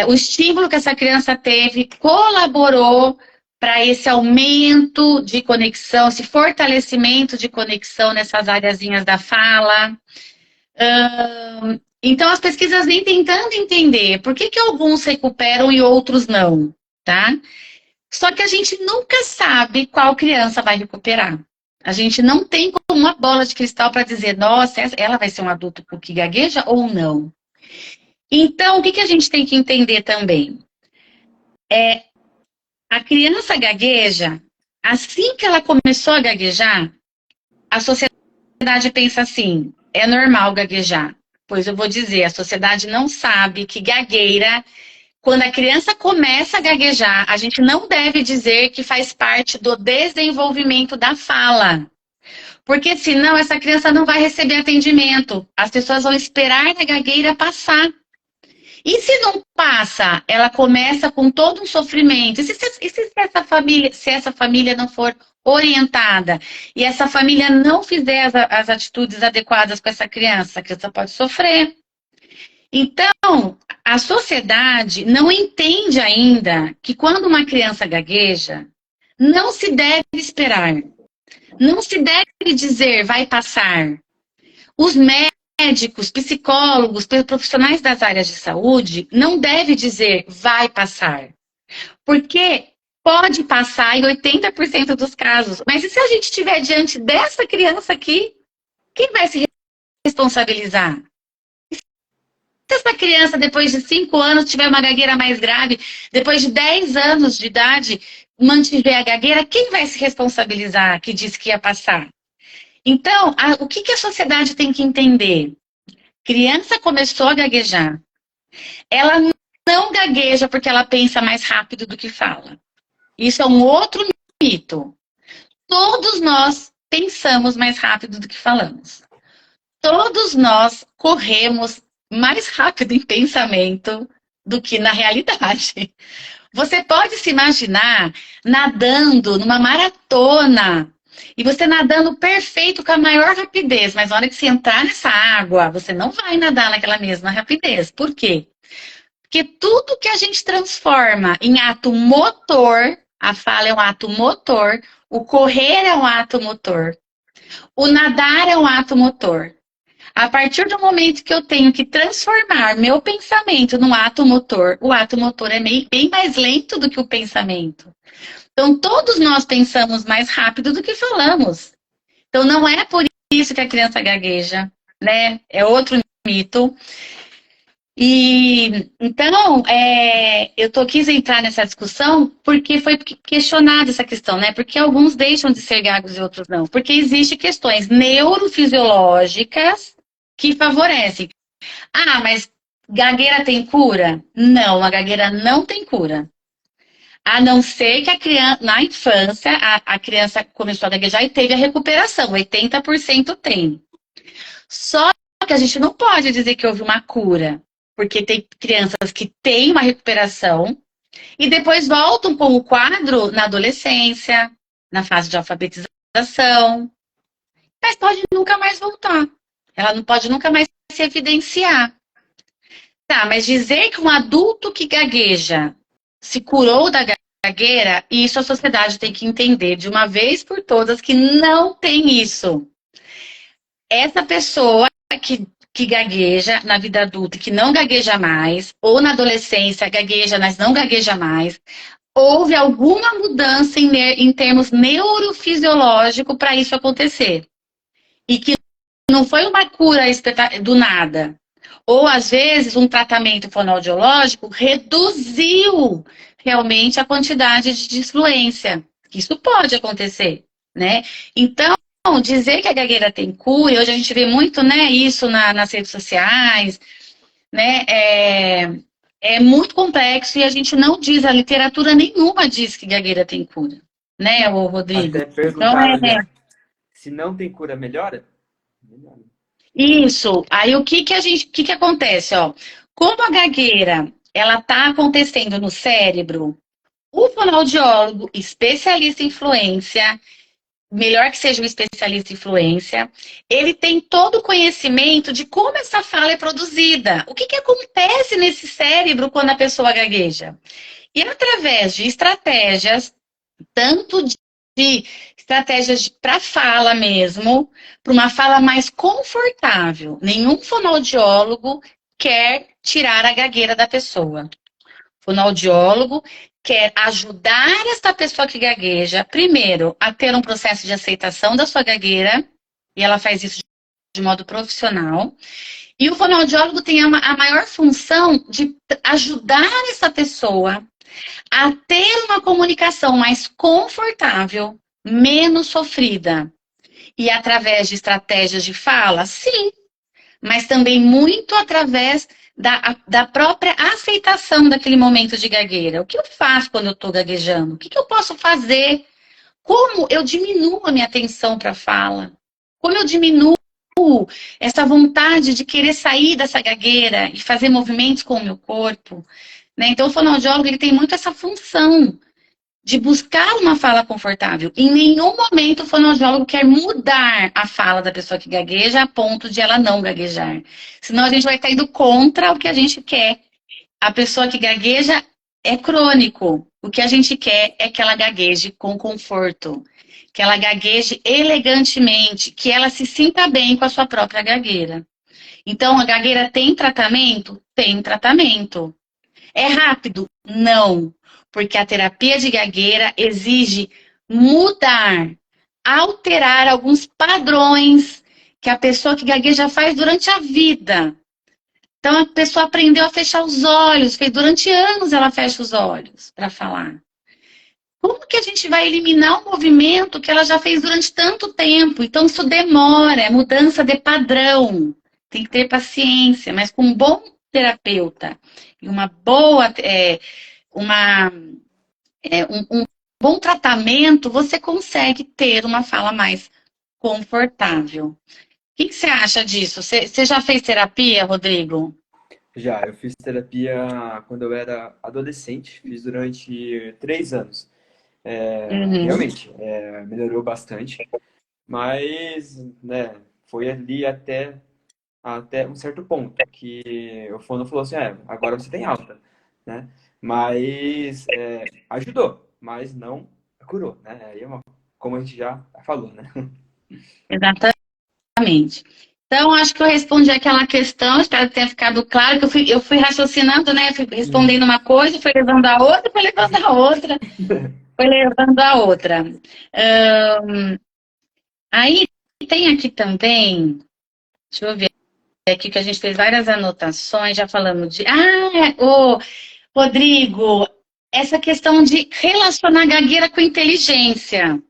o estímulo que essa criança teve colaborou para esse aumento de conexão, esse fortalecimento de conexão nessas areazinhas da fala. Então, as pesquisas vêm tentando entender por que alguns recuperam e outros não, tá? Só que a gente nunca sabe qual criança vai recuperar. A gente não tem como uma bola de cristal para dizer, nossa, ela vai ser um adulto que gagueja ou não. Então, o que a gente tem que entender também? A criança gagueja, assim que ela começou a gaguejar, a sociedade pensa assim, é normal gaguejar. Pois eu vou dizer, a sociedade não sabe que gagueira, quando a criança começa a gaguejar, a gente não deve dizer que faz parte do desenvolvimento da fala. Porque senão essa criança não vai receber atendimento. As pessoas vão esperar a gagueira passar. E se não passa, ela começa com todo um sofrimento. E se essa família não for orientada e essa família não fizer as atitudes adequadas com essa criança pode sofrer. Então, a sociedade não entende ainda que quando uma criança gagueja, não se deve esperar. Não se deve dizer, vai passar. Os médicos, psicólogos, profissionais das áreas de saúde, não devem dizer, vai passar. Porque pode passar em 80% dos casos. Mas e se a gente estiver diante dessa criança aqui, quem vai se responsabilizar? Se essa criança, depois de 5 anos, tiver uma gagueira mais grave, depois de 10 anos de idade, mantiver a gagueira, quem vai se responsabilizar que disse que ia passar? Então, o que a sociedade tem que entender? Criança começou a gaguejar. Ela não gagueja porque ela pensa mais rápido do que fala. Isso é um outro mito. Todos nós pensamos mais rápido do que falamos. Todos nós corremos mais rápido em pensamento do que na realidade. Você pode se imaginar nadando numa maratona e você nadando perfeito com a maior rapidez, mas na hora que você entrar nessa água, você não vai nadar naquela mesma rapidez. Por quê? Porque tudo que a gente transforma em ato motor, a fala é um ato motor, o correr é um ato motor, o nadar é um ato motor. A partir do momento que eu tenho que transformar meu pensamento num ato motor, o ato motor é bem mais lento do que o pensamento. Então, todos nós pensamos mais rápido do que falamos. Então, não é por isso que a criança gagueja, né? É outro mito. E então, quis entrar nessa discussão porque foi questionada essa questão, né? Porque alguns deixam de ser gagos e outros não. Porque existem questões neurofisiológicas que favorecem. Ah, mas gagueira tem cura? Não, a gagueira não tem cura. A não ser que a criança, na infância, a criança começou a gaguejar e teve a recuperação. 80% tem. Só que a gente não pode dizer que houve uma cura. Porque tem crianças que têm uma recuperação e depois voltam com o quadro na adolescência, na fase de alfabetização, mas pode nunca mais voltar. Ela não pode nunca mais se evidenciar. Tá, mas dizer que um adulto que gagueja se curou da gagueira, isso a sociedade tem que entender de uma vez por todas que não tem isso. Essa pessoa que gagueja na vida adulta, que não gagueja mais, ou na adolescência gagueja, mas não gagueja mais, houve alguma mudança em termos neurofisiológicos para isso acontecer. E que não foi uma cura do nada. Ou, às vezes, um tratamento fonoaudiológico reduziu realmente a quantidade de disfluência. Isso pode acontecer, né? Então, dizer que a gagueira tem cura, hoje a gente vê muito, né, isso nas redes sociais, né, é muito complexo e a gente não diz, a literatura nenhuma diz que gagueira tem cura, né, o Rodrigo? Até Então, perguntaram, né? Se não tem cura, melhora? Melhora. isso. Aí o que que acontece, ó? Como a gagueira, ela tá acontecendo no cérebro, o fonoaudiólogo, especialista em fluência, melhor que seja um especialista em fluência, ele tem todo o conhecimento de como essa fala é produzida. O que que acontece nesse cérebro quando a pessoa gagueja? E através de estratégias, tanto de estratégias para fala mesmo, para uma fala mais confortável. Nenhum fonoaudiólogo quer tirar a gagueira da pessoa. O fonoaudiólogo quer ajudar esta pessoa que gagueja, primeiro, a ter um processo de aceitação da sua gagueira, e ela faz isso de modo profissional. E o fonoaudiólogo tem a maior função de ajudar essa pessoa a ter uma comunicação mais confortável, menos sofrida. E através de estratégias de fala, sim, mas também muito através da própria aceitação daquele momento de gagueira. O que eu faço quando eu estou gaguejando? O que eu posso fazer? Como eu diminuo a minha atenção para a fala? Como eu diminuo essa vontade de querer sair dessa gagueira e fazer movimentos com o meu corpo? Né? Então, o fonoaudiólogo ele tem muito essa função de buscar uma fala confortável. Em nenhum momento o fonoaudiólogo quer mudar a fala da pessoa que gagueja a ponto de ela não gaguejar. Senão a gente vai estar indo contra o que a gente quer. A pessoa que gagueja é crônico. O que a gente quer é que ela gagueje com conforto, que ela gagueje elegantemente, que ela se sinta bem com a sua própria gagueira. Então, a gagueira tem tratamento? Tem tratamento. É rápido? Não. Porque a terapia de gagueira exige mudar, alterar alguns padrões que a pessoa que gagueja faz durante a vida. Então, a pessoa aprendeu a fechar os olhos, durante anos ela fecha os olhos para falar. Como que a gente vai eliminar um movimento que ela já fez durante tanto tempo? Então, isso demora, é mudança de padrão. Tem que ter paciência, mas com um bom terapeuta e uma boa... um bom tratamento, você consegue ter uma fala mais confortável. O que você acha disso? Você já fez terapia, Rodrigo? Já, eu fiz terapia quando eu era adolescente, fiz durante 3 anos. Uhum. Realmente, melhorou bastante, mas, né, foi ali até um certo ponto que o fono falou assim, agora você tem alta, né? Mas ajudou, mas não curou, né? Aí, como a gente já falou, né? Exatamente. Então, acho que eu respondi aquela questão, espero que tenha ficado claro, que eu fui raciocinando, né? Fui respondendo uma coisa, foi levando a outra, foi levando a outra, foi levando a outra. Aí tem aqui também, deixa eu ver aqui que a gente fez várias anotações, já falamos de. Ô, Rodrigo, essa questão de relacionar gagueira com inteligência.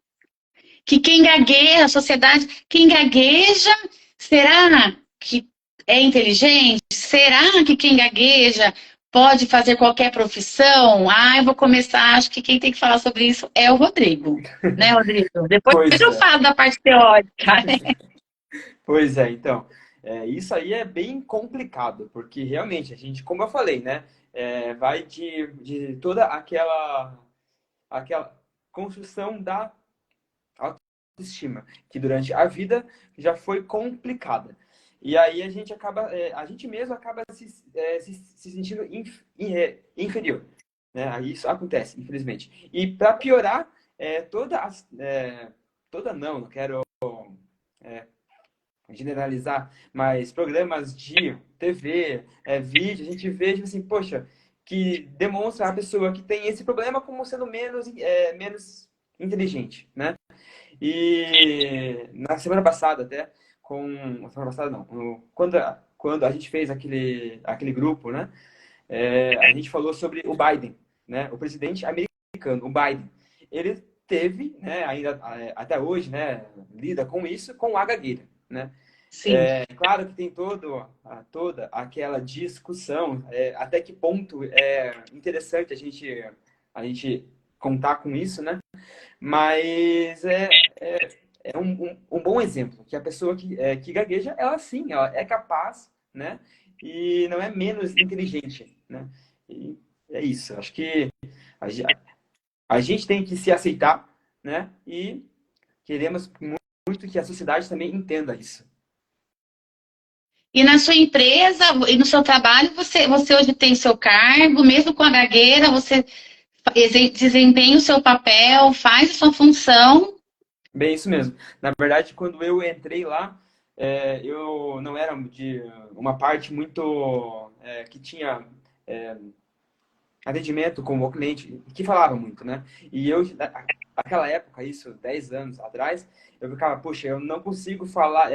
Que quem gagueja, a sociedade, quem gagueja, será que é inteligente? Será que quem gagueja pode fazer qualquer profissão? Eu vou começar, acho que quem tem que falar sobre isso é o Rodrigo. Né, Rodrigo? Depois Pois eu é, falo da parte teórica. pois é, então, isso aí é bem complicado, porque realmente a gente, como eu falei, né, vai de toda aquela construção da autoestima, que durante a vida já foi complicada. E aí a gente mesmo acaba se sentindo inferior, né? Aí isso acontece, infelizmente. E para piorar, toda não quero é, generalizar, mas programas de TV, vídeo, a gente vê, tipo assim, poxa, que demonstra a pessoa que tem esse problema como sendo menos inteligente, né? E na semana passada, até, na semana passada não, quando a gente fez aquele grupo, né, a gente falou sobre o Biden, né, o presidente americano, o Biden. Ele teve, né, ainda até hoje, né, lida com isso, com a gagueira, né. Sim. Claro que tem toda aquela discussão, até que ponto é interessante a gente contar com isso, né? Mas é um bom exemplo, que a pessoa que gagueja, ela sim, ela é capaz, né? E não é menos inteligente, né? E é isso. Acho que a, ge- a gente tem que se aceitar, né? E queremos muito que a sociedade também entenda isso. E na sua empresa e no seu trabalho, você hoje tem seu cargo, mesmo com a gagueira, você desempenha o seu papel, faz a sua função. Bem, isso mesmo. Na verdade, quando eu entrei lá, eu não era de uma parte muito que tinha atendimento com o cliente, que falava muito, né? E eu, naquela época, isso, 10 anos atrás, eu ficava, poxa, eu não consigo falar,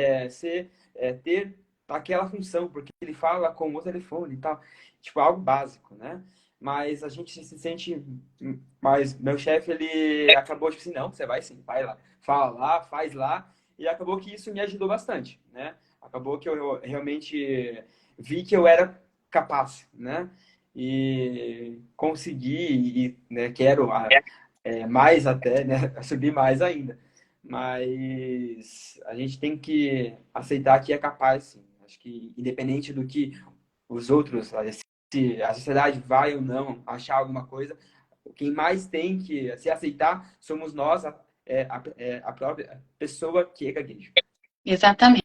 ter aquela função, porque ele fala com o telefone e tal, tipo, algo básico, né? Mas a gente se sente, mas meu chefe, ele acabou, tipo assim, não, você vai sim, vai lá, fala lá, faz lá, e acabou que isso me ajudou bastante, né? Acabou que eu realmente vi que eu era capaz, né? E consegui, e né, quero mais até, né, subir mais ainda. Mas a gente tem que aceitar que é capaz, sim. Acho que independente do que os outros, se a sociedade vai ou não achar alguma coisa, quem mais tem que se aceitar somos nós, a própria pessoa que é gaguejo. Exatamente.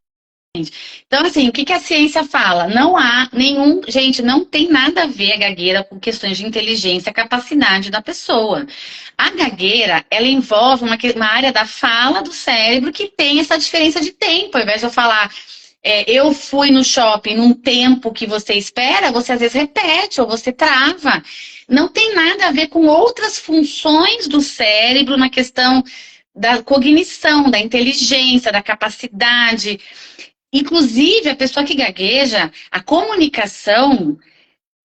Então, assim, o que que a ciência fala? Não há nenhum. Gente, não tem nada a ver a gagueira com questões de inteligência, capacidade da pessoa. A gagueira, ela envolve uma área da fala do cérebro que tem essa diferença de tempo. Ao invés de eu falar, eu fui no shopping num tempo que você espera, você às vezes repete ou você trava. Não tem nada a ver com outras funções do cérebro na questão da cognição, da inteligência, da capacidade. Inclusive, a pessoa que gagueja, a comunicação,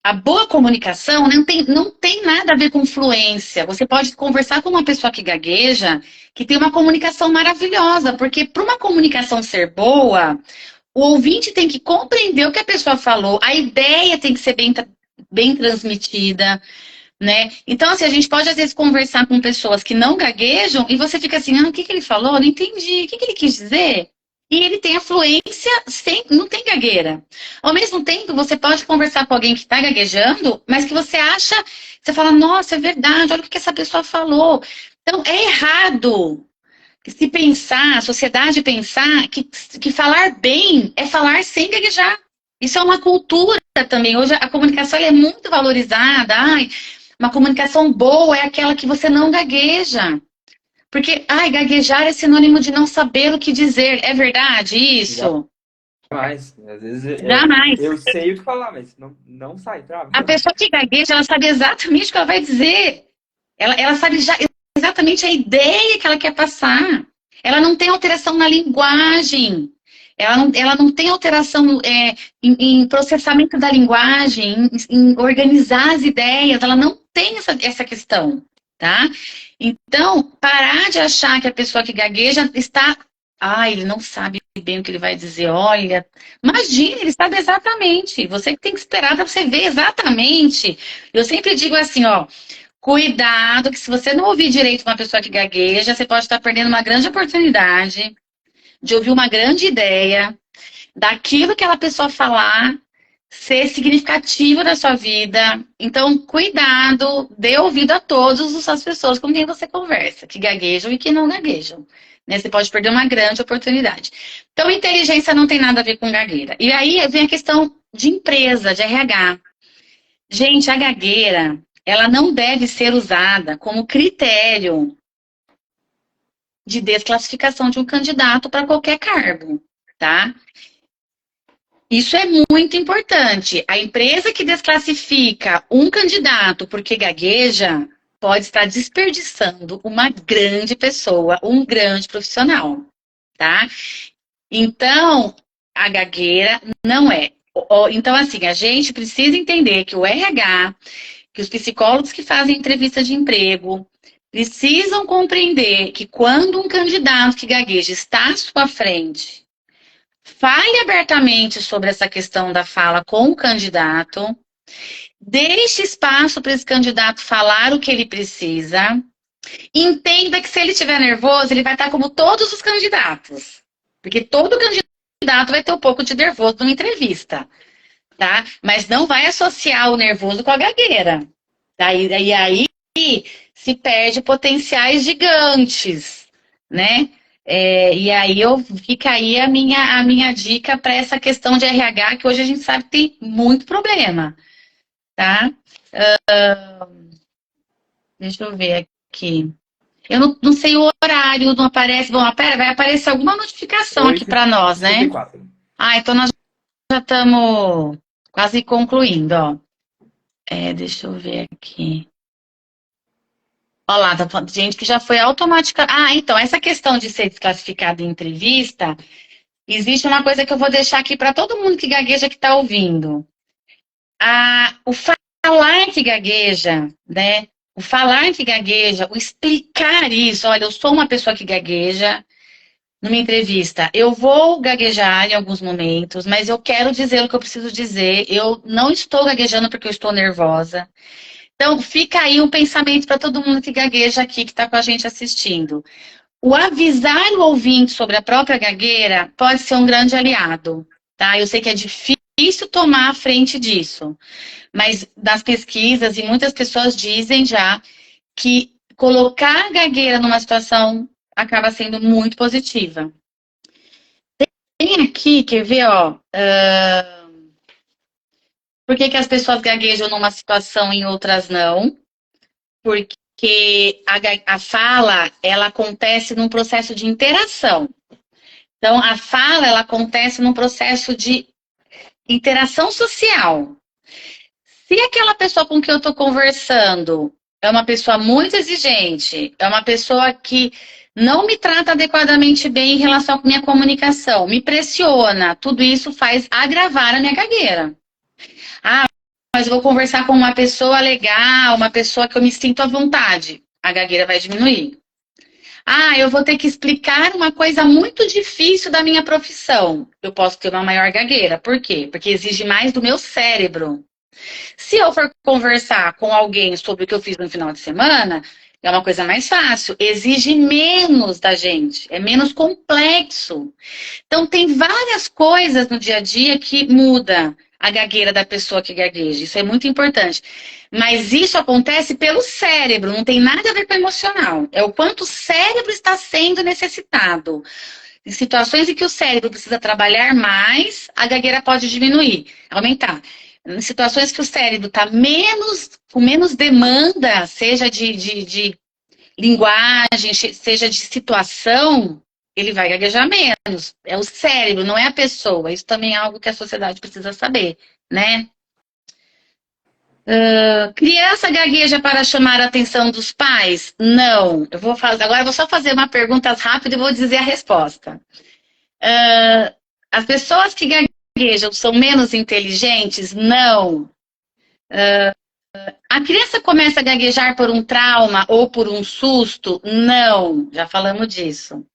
a boa comunicação não tem nada a ver com fluência. Você pode conversar com uma pessoa que gagueja, que tem uma comunicação maravilhosa, porque para uma comunicação ser boa, o ouvinte tem que compreender o que a pessoa falou, a ideia tem que ser bem transmitida, né? Então, assim, a gente pode às vezes conversar com pessoas que não gaguejam e você fica assim, o que que ele falou? Não entendi. O que que ele quis dizer? E ele tem a fluência, sem, não tem gagueira. Ao mesmo tempo, você pode conversar com alguém que está gaguejando, mas que você acha, você fala, nossa, é verdade, olha o que essa pessoa falou. Então, é errado se pensar, a sociedade pensar que falar bem é falar sem gaguejar. Isso é uma cultura também. Hoje a comunicação é muito valorizada. Ai, uma comunicação boa é aquela que você não gagueja. Porque, ai, gaguejar é sinônimo de não saber o que dizer. É verdade isso? Jamais. Às vezes Jamais. eu sei o que falar, mas não sai, trava. A pessoa que gagueja, ela sabe exatamente o que ela vai dizer. Ela sabe exatamente a ideia que ela quer passar. Ela não tem alteração na linguagem. Ela não tem alteração em processamento da linguagem, em organizar as ideias. Ela não tem essa questão, tá? Então, parar de achar que a pessoa que gagueja está... Ah, ele não sabe bem o que ele vai dizer. Olha, imagina, ele sabe exatamente. Você que tem que esperar para você ver exatamente. Eu sempre digo assim, ó, cuidado, que se você não ouvir direito uma pessoa que gagueja, você pode estar perdendo uma grande oportunidade de ouvir uma grande ideia, daquilo que aquela pessoa falar ser significativo na sua vida. Então, cuidado, dê ouvido a todas as pessoas com quem você conversa, que gaguejam e que não gaguejam. Né? Você pode perder uma grande oportunidade. Então, inteligência não tem nada a ver com gagueira. E aí vem a questão de empresa, de RH. Gente, a gagueira, ela não deve ser usada como critério de desclassificação de um candidato para qualquer cargo, tá? Isso é muito importante. A empresa que desclassifica um candidato porque gagueja pode estar desperdiçando uma grande pessoa, um grande profissional, tá? Então, a gagueira não é. Então, assim, a gente precisa entender que o RH, que os psicólogos que fazem entrevista de emprego, precisam compreender que quando um candidato que gagueja está à sua frente, fale abertamente sobre essa questão da fala com o candidato, deixe espaço para esse candidato falar o que ele precisa, entenda que se ele estiver nervoso, ele vai estar como todos os candidatos, porque todo candidato vai ter um pouco de nervoso numa entrevista, tá? Mas não vai associar o nervoso com a gagueira, tá? E aí se perde potenciais gigantes, né? E aí fica aí a minha dica para essa questão de RH, que hoje a gente sabe que tem muito problema, tá? Deixa eu ver aqui. Eu não sei o horário, não aparece. Bom, vai aparecer alguma notificação aqui para nós, né? 8h54. Ah, então nós já estamos quase concluindo, ó. Deixa eu ver aqui. Olha lá, tá falando, gente que já foi automática. Ah, então, essa questão de ser desclassificado em entrevista, existe uma coisa que eu vou deixar aqui para todo mundo que gagueja que está ouvindo. O falar que gagueja, né? O falar que gagueja, o explicar isso. Olha, eu sou uma pessoa que gagueja numa entrevista. Eu vou gaguejar em alguns momentos, mas eu quero dizer o que eu preciso dizer. Eu não estou gaguejando porque eu estou nervosa. Então, fica aí um pensamento para todo mundo que gagueja aqui, que está com a gente assistindo. O avisar o ouvinte sobre a própria gagueira pode ser um grande aliado, tá? Eu sei que é difícil tomar a frente disso, mas das pesquisas, e muitas pessoas dizem já, que colocar a gagueira numa situação acaba sendo muito positiva. Tem aqui, quer ver, ó... Por que as pessoas gaguejam numa situação e em outras não? Porque a fala, ela acontece num processo de interação. Então, a fala, ela acontece num processo de interação social. Se aquela pessoa com quem eu estou conversando é uma pessoa muito exigente, é uma pessoa que não me trata adequadamente bem em relação à minha comunicação, me pressiona, tudo isso faz agravar a minha gagueira. Mas eu vou conversar com uma pessoa legal, uma pessoa que eu me sinto à vontade. A gagueira vai diminuir. Eu vou ter que explicar uma coisa muito difícil da minha profissão. Eu posso ter uma maior gagueira. Por quê? Porque exige mais do meu cérebro. Se eu for conversar com alguém sobre o que eu fiz no final de semana, é uma coisa mais fácil, exige menos da gente, é menos complexo. Então, tem várias coisas no dia a dia que muda a gagueira da pessoa que gagueja. Isso é muito importante. Mas isso acontece pelo cérebro, não tem nada a ver com o emocional. É o quanto o cérebro está sendo necessitado. Em situações em que o cérebro precisa trabalhar mais, a gagueira pode diminuir, aumentar. Em situações que o cérebro está com menos demanda, seja de linguagem, seja de situação, ele vai gaguejar menos. É o cérebro, não é a pessoa. Isso também é algo que a sociedade precisa saber, né? Criança gagueja para chamar a atenção dos pais? Não. Agora eu vou só fazer uma pergunta rápida e vou dizer a resposta. As pessoas que gaguejam são menos inteligentes? Não. A criança começa a gaguejar por um trauma ou por um susto? Não. Já falamos disso.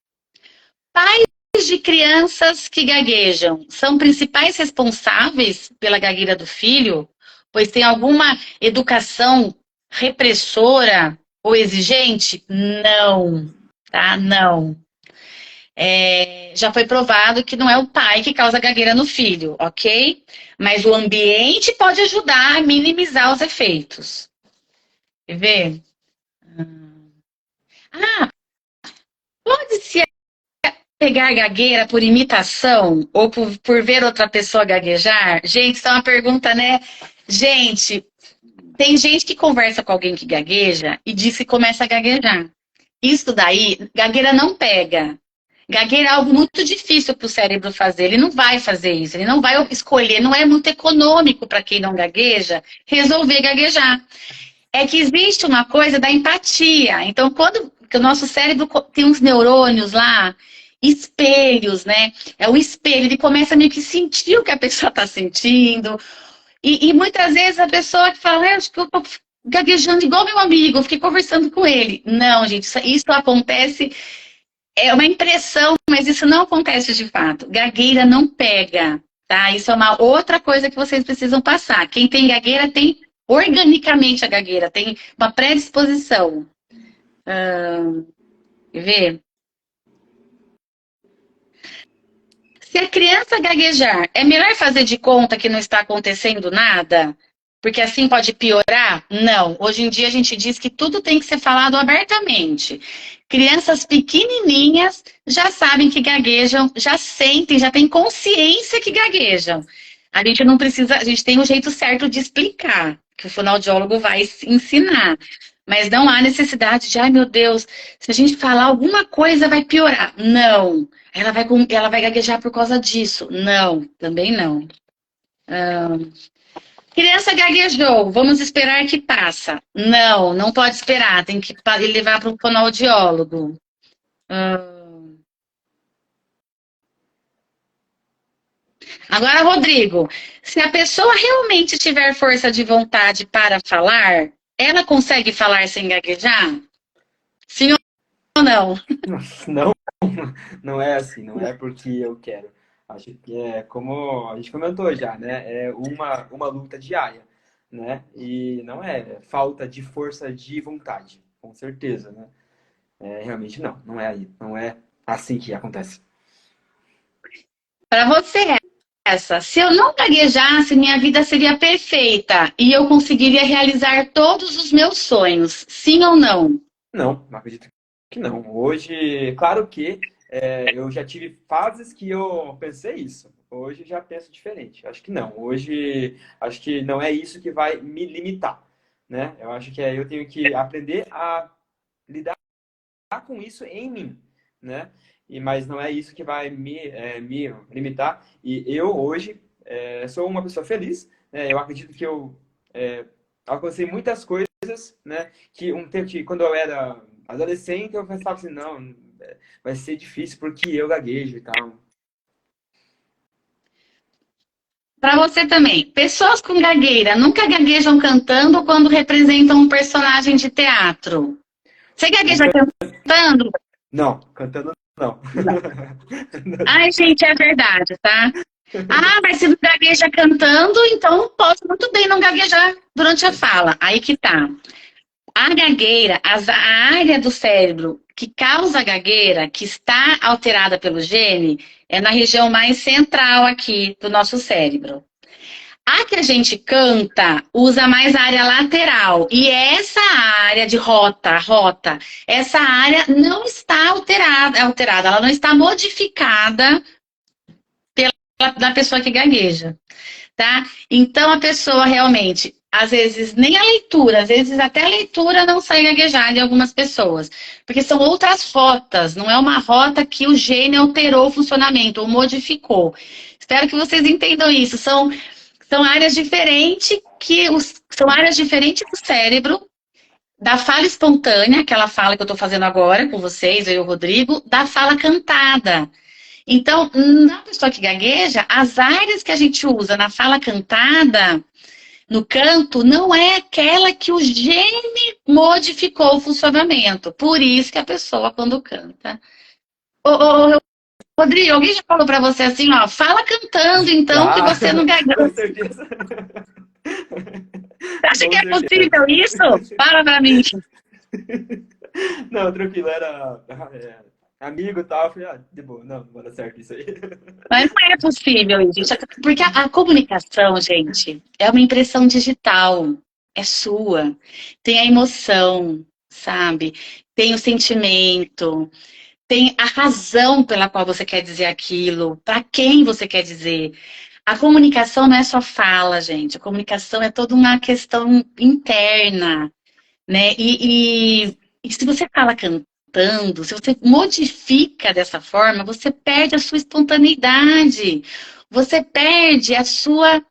Pais de crianças que gaguejam são principais responsáveis pela gagueira do filho? Pois tem alguma educação repressora ou exigente? Não, tá? Não. Já foi provado que não é o pai que causa gagueira no filho, ok? Mas o ambiente pode ajudar a minimizar os efeitos. Quer ver? Pode ser pegar gagueira por imitação ou por ver outra pessoa gaguejar? Gente, isso é uma pergunta, né? Gente, tem gente que conversa com alguém que gagueja e diz que começa a gaguejar. Isso daí, gagueira não pega. Gagueira é algo muito difícil para o cérebro fazer. Ele não vai fazer isso, ele não vai escolher. Não é muito econômico para quem não gagueja resolver gaguejar. É que existe uma coisa da empatia. Então, quando que o nosso cérebro tem uns neurônios lá, espelhos, né? É o espelho, ele começa a meio que sentir o que a pessoa está sentindo. E muitas vezes a pessoa que fala, acho que eu tô gaguejando igual meu amigo, eu fiquei conversando com ele. Não, gente, isso acontece, é uma impressão, mas isso não acontece de fato. Gagueira não pega, tá? Isso é uma outra coisa que vocês precisam passar. Quem tem gagueira tem organicamente a gagueira, tem uma predisposição. Quer ver? Se a criança gaguejar, é melhor fazer de conta que não está acontecendo nada? Porque assim pode piorar? Não. Hoje em dia a gente diz que tudo tem que ser falado abertamente. Crianças pequenininhas já sabem que gaguejam, já sentem, já têm consciência que gaguejam. A gente não precisa, a gente tem um jeito certo de explicar, que o fonoaudiólogo vai ensinar. Mas não há necessidade de, ai meu Deus, se a gente falar alguma coisa vai piorar. Não. Ela vai gaguejar por causa disso. Não, também não. Criança gaguejou, vamos esperar que passa. Não, não pode esperar, tem que levar para um fonoaudiólogo. Agora, Rodrigo, se a pessoa realmente tiver força de vontade para falar, ela consegue falar sem gaguejar? Sim ou não? Não, não é assim, não é porque eu quero. Acho que é como a gente comentou já, né? É uma luta diária, né? E não é falta de força de vontade, com certeza, né? Realmente não é aí, não é assim que acontece. Para você, se eu não gaguejasse, minha vida seria perfeita e eu conseguiria realizar todos os meus sonhos. Sim ou não? Não acredito que não. Hoje, claro que eu já tive fases que eu pensei isso. Hoje já penso diferente. Acho que não. Hoje, acho que não é isso que vai me limitar, né? Eu acho que eu tenho que aprender a lidar com isso em mim, né? Mas não é isso que vai me limitar. E eu hoje sou uma pessoa feliz, né? Eu acredito que eu alcancei muitas coisas, né? Que um tempo que quando eu era adolescente eu pensava assim, não, vai ser difícil porque eu gaguejo e tal. Para você também, pessoas com gagueira nunca gaguejam cantando ou quando representam um personagem de teatro. Você gagueja Nunca, cantando? não, cantando não. Ai, gente, é verdade, tá? Ah, mas se não gagueja cantando, então posso muito bem não gaguejar durante a fala. Aí que tá. A gagueira, a área do cérebro que causa a gagueira, que está alterada pelo gene, é na região mais central aqui do nosso cérebro. A que a gente canta usa mais a área lateral. E essa área de rota, essa área não está alterada, ela não está modificada da pessoa que gagueja, tá? Então a pessoa realmente, às vezes nem a leitura, às vezes até a leitura não sai gaguejada em algumas pessoas, porque são outras rotas, não é uma rota que o gene alterou o funcionamento ou modificou. Espero que vocês entendam isso. São áreas diferentes são áreas diferentes do cérebro, da fala espontânea, aquela fala que eu estou fazendo agora com vocês, eu e o Rodrigo, da fala cantada. Então, na pessoa que gagueja, as áreas que a gente usa na fala cantada, no canto, não é aquela que o gene modificou o funcionamento. Por isso que a pessoa, quando canta... Rodrigo, alguém já falou para você assim, ó, fala cantando, então, que Já, você não gagueja. com certeza. Você acha que Com é certeza. possível isso? Fala pra mim. Não, tranquilo, era amigo e tal. Eu falei, de boa, não vai dar certo isso aí. Mas não é possível, gente. Porque a comunicação, gente, é uma impressão digital. É sua. Tem a emoção, sabe? Tem o sentimento. Tem a razão pela qual você quer dizer aquilo. Para quem você quer dizer. A comunicação não é só fala, gente. A comunicação é toda uma questão interna, né? E se você fala cantando, se você modifica dessa forma, você perde a sua espontaneidade. Você perde a sua...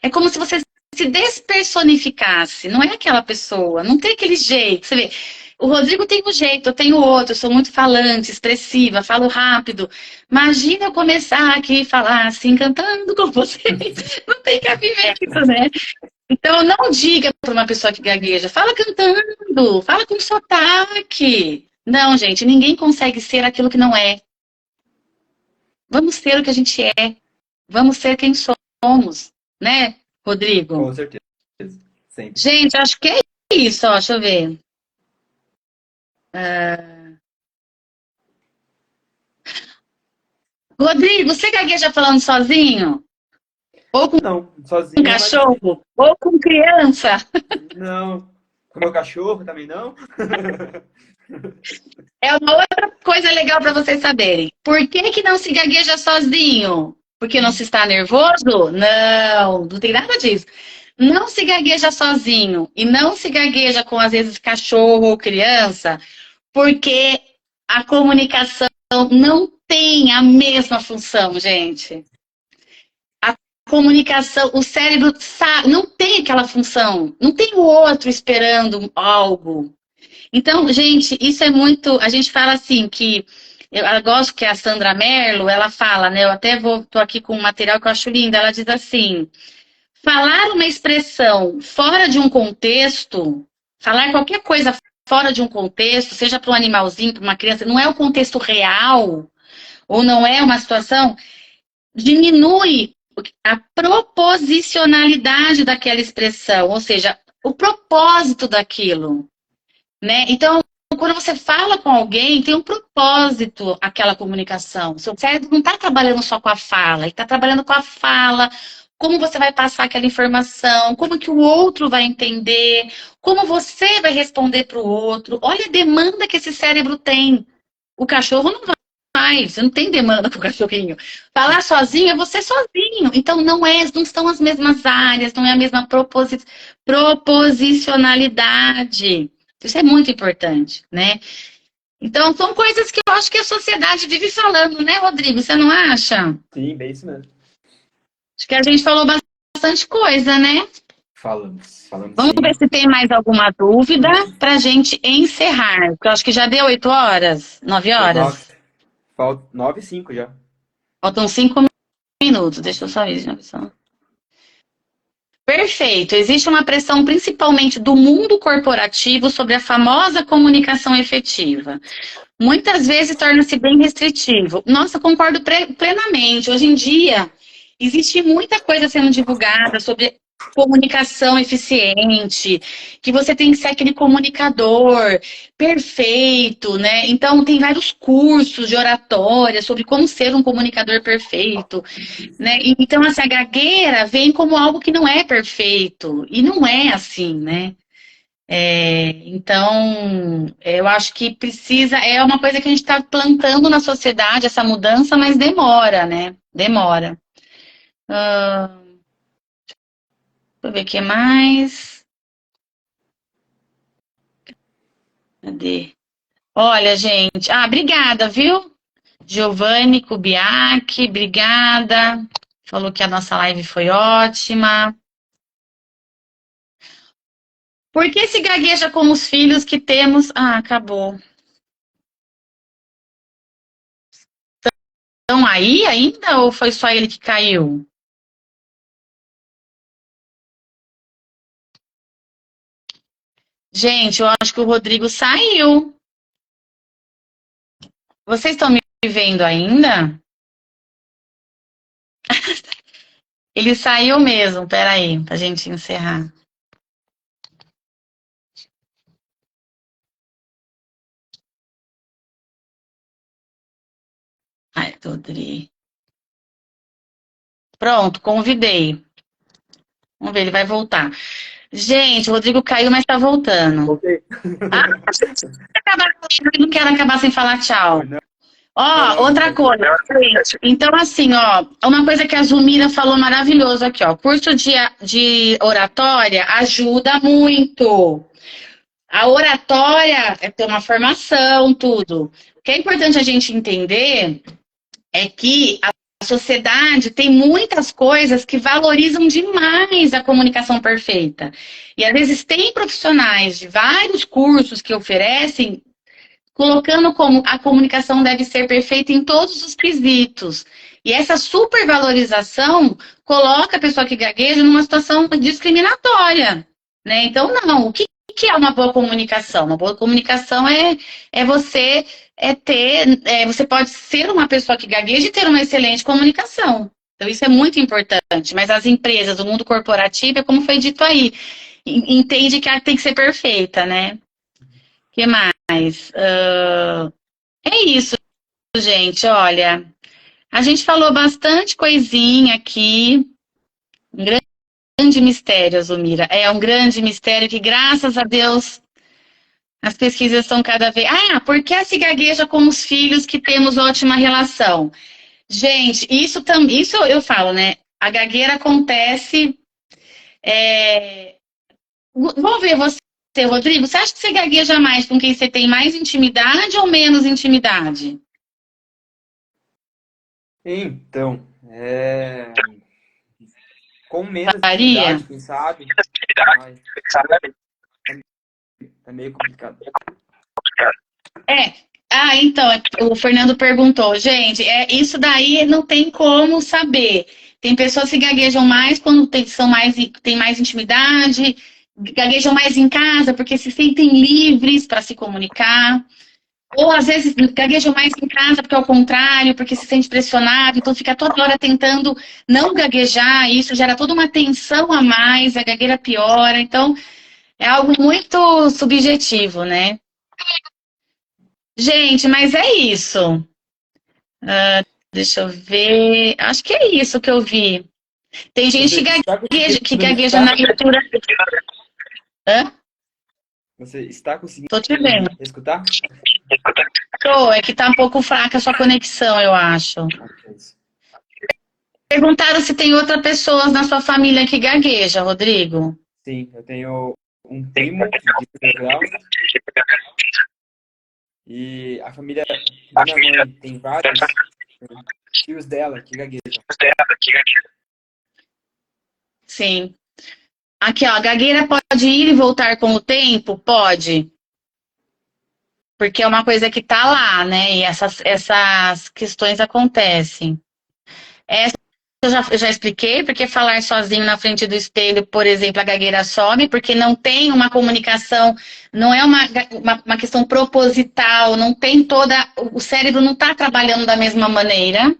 É como se você se despersonificasse. Não é aquela pessoa, não tem aquele jeito. Você vê, o Rodrigo tem um jeito, eu tenho outro, eu sou muito falante, expressiva, falo rápido. Imagina eu começar aqui a falar assim, cantando com vocês. Não tem cabimento, né? Então, não diga para uma pessoa que gagueja, fala cantando, fala com sotaque. Não, gente, ninguém consegue ser aquilo que não é. Vamos ser o que a gente é. Vamos ser quem somos, né, Rodrigo? Com certeza, sempre. Gente, acho que é isso, ó, deixa eu ver. Rodrigo, você gagueja falando sozinho? Ou com Não, um sozinho é mais difícil. cachorro? Ou com criança? Não, com meu cachorro também não. É uma outra coisa legal para vocês saberem. Por que que não se gagueja sozinho? Porque não se está nervoso? Não, não tem nada disso. Não se gagueja sozinho e não se gagueja com, às vezes, cachorro ou criança, porque a comunicação não tem a mesma função, gente. A comunicação, o cérebro sabe, não tem aquela função, não tem o outro esperando algo. Então, gente, isso é muito. A gente fala assim que. Eu gosto que a Sandra Merlo, ela fala, né? Eu até tô aqui com um material que eu acho lindo. Ela diz assim: falar uma expressão fora de um contexto, falar qualquer coisa fora de um contexto, seja para um animalzinho, para uma criança, não é o contexto real, ou não é uma situação, diminui a proposicionalidade daquela expressão, ou seja, o propósito daquilo. Né? Então, quando você fala com alguém, tem um propósito aquela comunicação. Seu cérebro não está trabalhando só com a fala, ele está trabalhando com a fala, como você vai passar aquela informação, como que o outro vai entender, como você vai responder para o outro. Olha a demanda que esse cérebro tem. O cachorro não vai, você não tem demanda para o cachorrinho. Falar sozinho é você sozinho. Então, não são as mesmas áreas, não é a mesma proposicionalidade. Isso é muito importante, né? Então, são coisas que eu acho que a sociedade vive falando, né, Rodrigo? Você não acha? Sim, bem isso mesmo. Acho que a gente falou bastante coisa, né? Falamos Vamos sim. ver se tem mais alguma dúvida para a gente encerrar. Porque eu acho que já deu 8 horas, 9 Deu nove. horas. Falta 9:05 já. Faltam 5 minutos. Deixa eu só ver. Perfeito. Existe uma pressão principalmente do mundo corporativo sobre a famosa comunicação efetiva. Muitas vezes torna-se bem restritivo. Nossa, concordo plenamente. Hoje em dia, Existe muita coisa sendo divulgada sobre comunicação eficiente, que você tem que ser aquele comunicador perfeito, né? Então, tem vários cursos de oratória sobre como ser um comunicador perfeito, né? Então, assim, a gagueira vem como algo que não é perfeito, e não é assim, né? Então, eu acho que precisa, é uma coisa que a gente está plantando na sociedade, essa mudança, mas demora, né? Demora. Deixa eu ver o que mais. Cadê? Olha, gente. Ah, obrigada, viu? Giovanni Kubiak, obrigada. Falou que a nossa live foi ótima. Por que se gagueja com os filhos que temos? Ah, acabou. Estão aí ainda ou foi só ele que caiu? Gente, eu acho que o Rodrigo saiu. Vocês estão me vendo ainda? Ele saiu mesmo. Peraí, pra gente encerrar. Ai, Rodrigo. Pronto, convidei. Vamos ver, ele vai voltar. Gente, o Rodrigo caiu, mas tá voltando. Voltei. Ah, não quero acabar sem falar tchau. Ó, Não, outra coisa, gente. Então, assim, ó, uma coisa que a Zulmira falou maravilhoso aqui, ó. Curso de oratória ajuda muito. A oratória é ter uma formação, tudo. O que é importante a gente entender é que a sociedade tem muitas coisas que valorizam demais a comunicação perfeita. E às vezes tem profissionais de vários cursos que oferecem, colocando como a comunicação deve ser perfeita em todos os quesitos. E essa supervalorização coloca a pessoa que gagueja numa situação discriminatória, né? Então, não. O que é uma boa comunicação? Uma boa comunicação é você você pode ser uma pessoa que gagueja e ter uma excelente comunicação. Então, isso é muito importante. Mas as empresas, o mundo corporativo, é como foi dito aí, entende que ela tem que ser perfeita, né? O que mais? É isso, gente. Olha, a gente falou bastante coisinha aqui. Um grande mistério, Zumira. É um grande mistério que, graças a Deus, as pesquisas estão cada vez. Ah, por que se gagueja com os filhos que temos ótima relação? Gente, isso também, isso eu falo, né? A gagueira acontece. Vamos ver você, Rodrigo. Você acha que você gagueja mais com quem você tem mais intimidade ou menos intimidade? Então, com menos Varia? atividade, quem sabe, mas é meio complicado. É. Ah, então, o Fernando perguntou, gente, isso daí não tem como saber. Tem pessoas que gaguejam mais quando têm mais intimidade, gaguejam mais em casa porque se sentem livres para se comunicar. Ou às vezes gaguejam mais em casa porque é o contrário, porque se sente pressionado, então fica toda hora tentando não gaguejar, e isso gera toda uma tensão a mais, a gagueira piora. Então, é algo muito subjetivo, né? Gente, mas é isso. Deixa eu ver. Acho que é isso que eu vi. Tem gente Você está que conseguindo me gagueja escutar? na leitura. Hã? Você está conseguindo Tô te vendo. me escutar? Tô, é que tá um pouco fraca a sua conexão, eu acho. Perguntaram se tem outra pessoa na sua família que gagueja, Rodrigo. Sim, eu tenho um primo de primeiro grau e a família da minha mãe tem vários tios dela que gaguejam. Sim. Aqui, ó, a gagueira pode ir e voltar com o tempo? Pode. Porque é uma coisa que tá lá, né? E essas questões acontecem. Essa eu já expliquei, porque falar sozinho na frente do espelho, por exemplo, a gagueira some, porque não tem uma comunicação, não é uma questão proposital, não tem toda. O cérebro não está trabalhando da mesma maneira.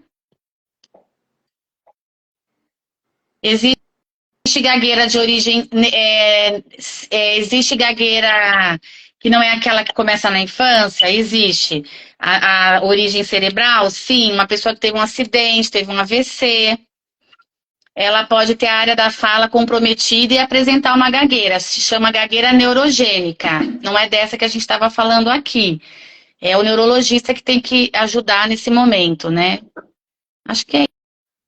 Existe gagueira de origem. Existe gagueira que não é aquela que começa na infância? Existe. A origem cerebral? Sim. Uma pessoa que teve um acidente, teve um AVC, ela pode ter a área da fala comprometida e apresentar uma gagueira. Se chama gagueira neurogênica. Não é dessa que a gente estava falando aqui. É o neurologista que tem que ajudar nesse momento, né? Acho que é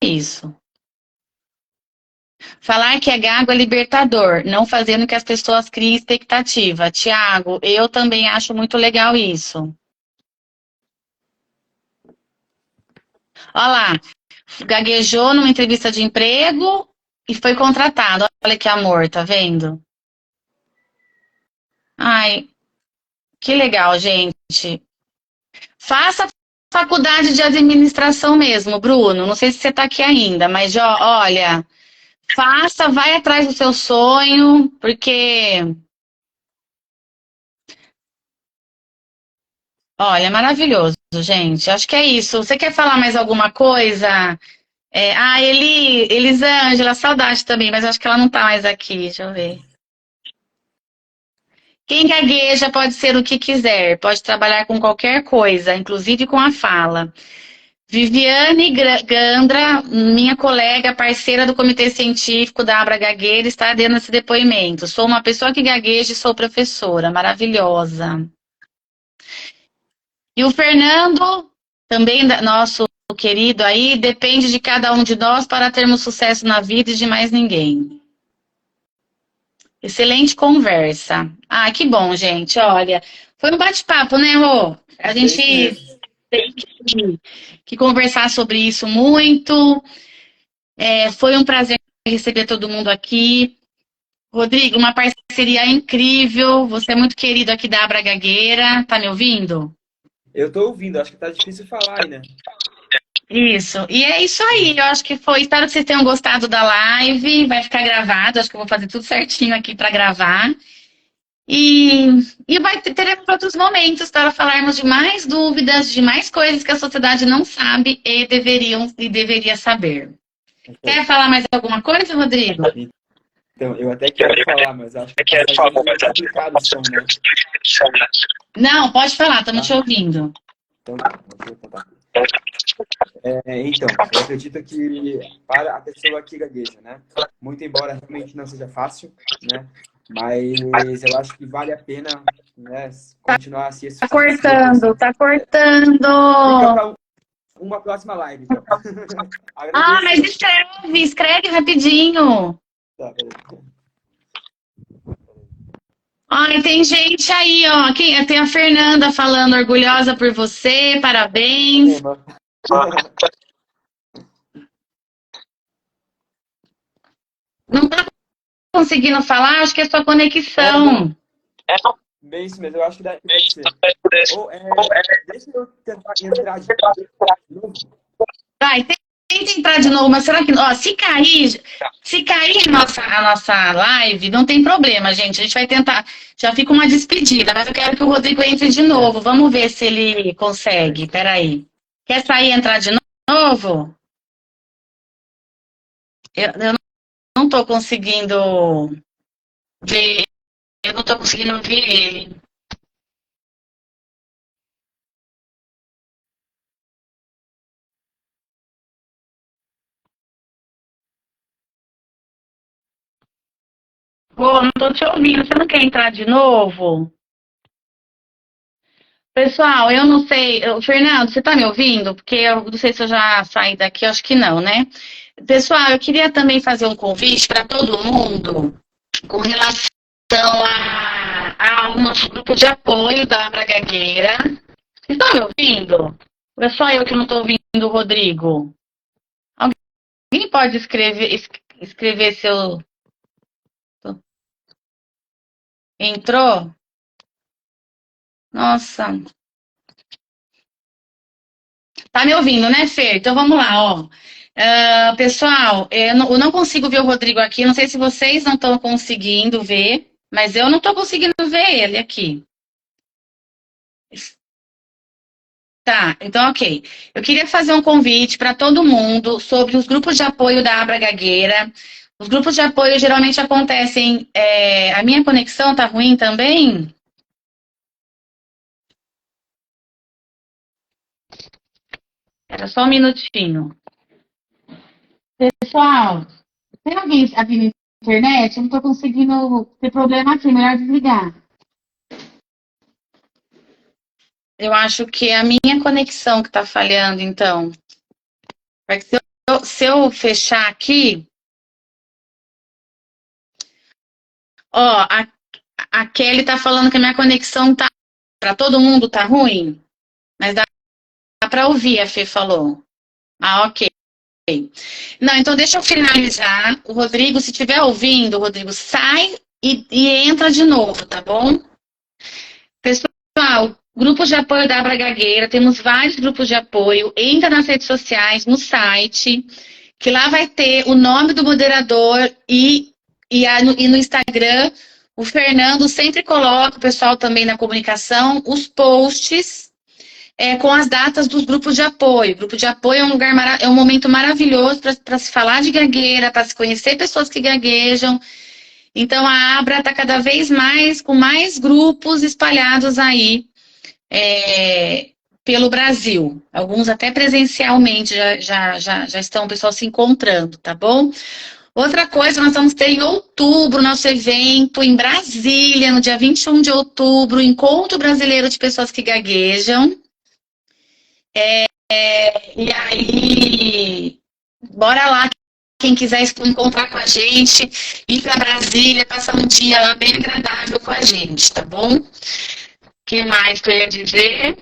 isso. Falar que é gago é libertador, não fazendo que as pessoas criem expectativa. Tiago, eu também acho muito legal isso. Olha lá, gaguejou numa entrevista de emprego e foi contratado. Olha que amor, tá vendo? Ai, que legal, gente. Faça faculdade de administração mesmo, Bruno. Não sei se você está aqui ainda, mas olha, faça, vai atrás do seu sonho, porque, olha, é maravilhoso, gente. Acho que é isso. Você quer falar mais alguma coisa? Elisângela, saudade também, mas acho que ela não está mais aqui. Deixa eu ver. Quem gagueja pode ser o que quiser, pode trabalhar com qualquer coisa, inclusive com a fala. Viviane Gandra, minha colega, parceira do Comitê Científico da Abra Gagueira, está dando esse depoimento. Sou uma pessoa que gagueja e sou professora, maravilhosa. E o Fernando, também nosso querido aí, depende de cada um de nós para termos sucesso na vida e de mais ninguém. Excelente conversa. Ah, que bom, gente. Olha, foi um bate-papo, né, Rô? A É isso gente mesmo. tem que conversar sobre isso muito. Foi um prazer receber todo mundo aqui. Rodrigo, uma parceria incrível. Você é muito querido aqui da Abra Gagueira. Tá me ouvindo? Eu estou ouvindo, acho que tá difícil falar aí, né? Isso. E é isso aí. Eu acho que foi. Espero que vocês tenham gostado da live. Vai ficar gravado. Acho que eu vou fazer tudo certinho aqui para gravar. E, teremos outros momentos para falarmos de mais dúvidas, de mais coisas que a sociedade não sabe e deveria saber. Quer falar mais alguma coisa, Rodrigo? Então, eu até quero falar, mas acho que tá saindo meio complicado o som, né? Não, pode falar, estamos te Tá? ouvindo. Então, deixa eu tentar. Então, eu acredito que para a pessoa que gagueja, né? Muito embora realmente não seja fácil, né? Mas eu acho que vale a pena, né, continuar a se Tá esforçar. cortando, tá cortando. Fica para uma próxima live, então. Ah, Agradeço. mas escreve rapidinho. Tá, peraí. Ai, tem gente aí, ó. Tem a Fernanda falando, orgulhosa por você, parabéns. Não tá conseguindo falar? Acho que é sua conexão. Bem isso mesmo, eu acho que deve ser. Ou, deixa eu tentar entrar de novo. Vai, tenta entrar de novo, mas será que. Ó, se cair a nossa live, não tem problema, gente. A gente vai tentar. Já fica uma despedida, mas eu quero que o Rodrigo entre de novo. Vamos ver se ele consegue. Peraí. Quer sair e entrar de novo? Eu não tô conseguindo ver. Eu não tô conseguindo ver ele. Pô, não tô te ouvindo. Você não quer entrar de novo? Pessoal, eu não sei. Fernando, você tá me ouvindo? Porque eu não sei se eu já saí daqui, eu acho que não, né? Pessoal, eu queria também fazer um convite para todo mundo com relação ao nosso grupo de apoio da Abra Gagueira. Vocês estão me ouvindo? Ou é só eu que não estou ouvindo o Rodrigo? Alguém pode escrever seu. Entrou? Nossa. Tá me ouvindo, né, Fer? Então vamos lá, ó. Pessoal, eu não consigo ver o Rodrigo aqui. Não sei se vocês não estão conseguindo ver, mas eu não estou conseguindo ver ele aqui. Tá, então ok. Eu queria fazer um convite para todo mundo sobre os grupos de apoio da Abra Gagueira. Os grupos de apoio geralmente acontecem. A minha conexão tá ruim também? Era só um minutinho. Pessoal, tem alguém aqui na internet? Eu não estou conseguindo ter problema aqui, melhor desligar. Eu acho que é a minha conexão que está falhando, então. Porque se eu fechar aqui, ó, a Kelly tá falando que a minha conexão tá. Para todo mundo tá ruim, mas dá para ouvir, a Fê falou. Ah, ok. Não, então deixa eu finalizar. O Rodrigo, se estiver ouvindo, Rodrigo, sai e entra de novo, tá bom? Pessoal, grupos de apoio da Abra Gagueira, temos vários grupos de apoio. Entra nas redes sociais, no site, que lá vai ter o nome do moderador e no Instagram, o Fernando sempre coloca, o pessoal também na comunicação, os posts com as datas dos grupos de apoio. O grupo de apoio é um lugar é um momento maravilhoso para se falar de gagueira, para se conhecer pessoas que gaguejam. Então a Abra está cada vez mais com mais grupos espalhados aí pelo Brasil. Alguns até presencialmente já estão o pessoal se encontrando, tá bom? Outra coisa, nós vamos ter em outubro nosso evento em Brasília, no dia 21 de outubro, Encontro Brasileiro de Pessoas que Gaguejam. E aí, bora lá, quem quiser encontrar com a gente, ir para Brasília, passar um dia lá bem agradável com a gente, tá bom? O que mais que eu ia dizer?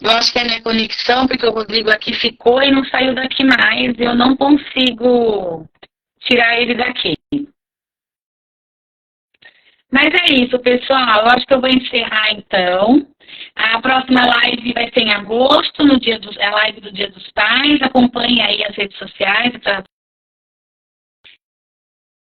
Eu acho que é a minha conexão, porque o Rodrigo aqui ficou e não saiu daqui mais, eu não consigo tirar ele daqui. Mas é isso, pessoal. Eu acho que eu vou encerrar, então. A próxima live vai ser em agosto, a live do Dia dos Pais. Acompanhe aí as redes sociais.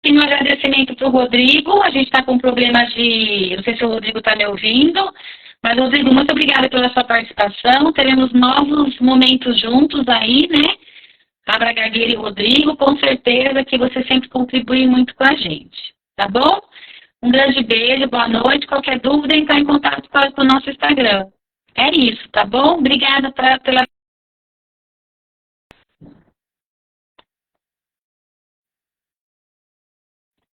Tem um agradecimento para o Rodrigo. A gente está com problemas de... Não sei se o Rodrigo está me ouvindo. Mas, Rodrigo, muito obrigada pela sua participação. Teremos novos momentos juntos aí, né? Abra Gagueira e Rodrigo. Com certeza que você sempre contribui muito com a gente. Tá bom? Um grande beijo, boa noite. Qualquer dúvida, entrar em contato com o nosso Instagram. É isso, tá bom? Obrigada pela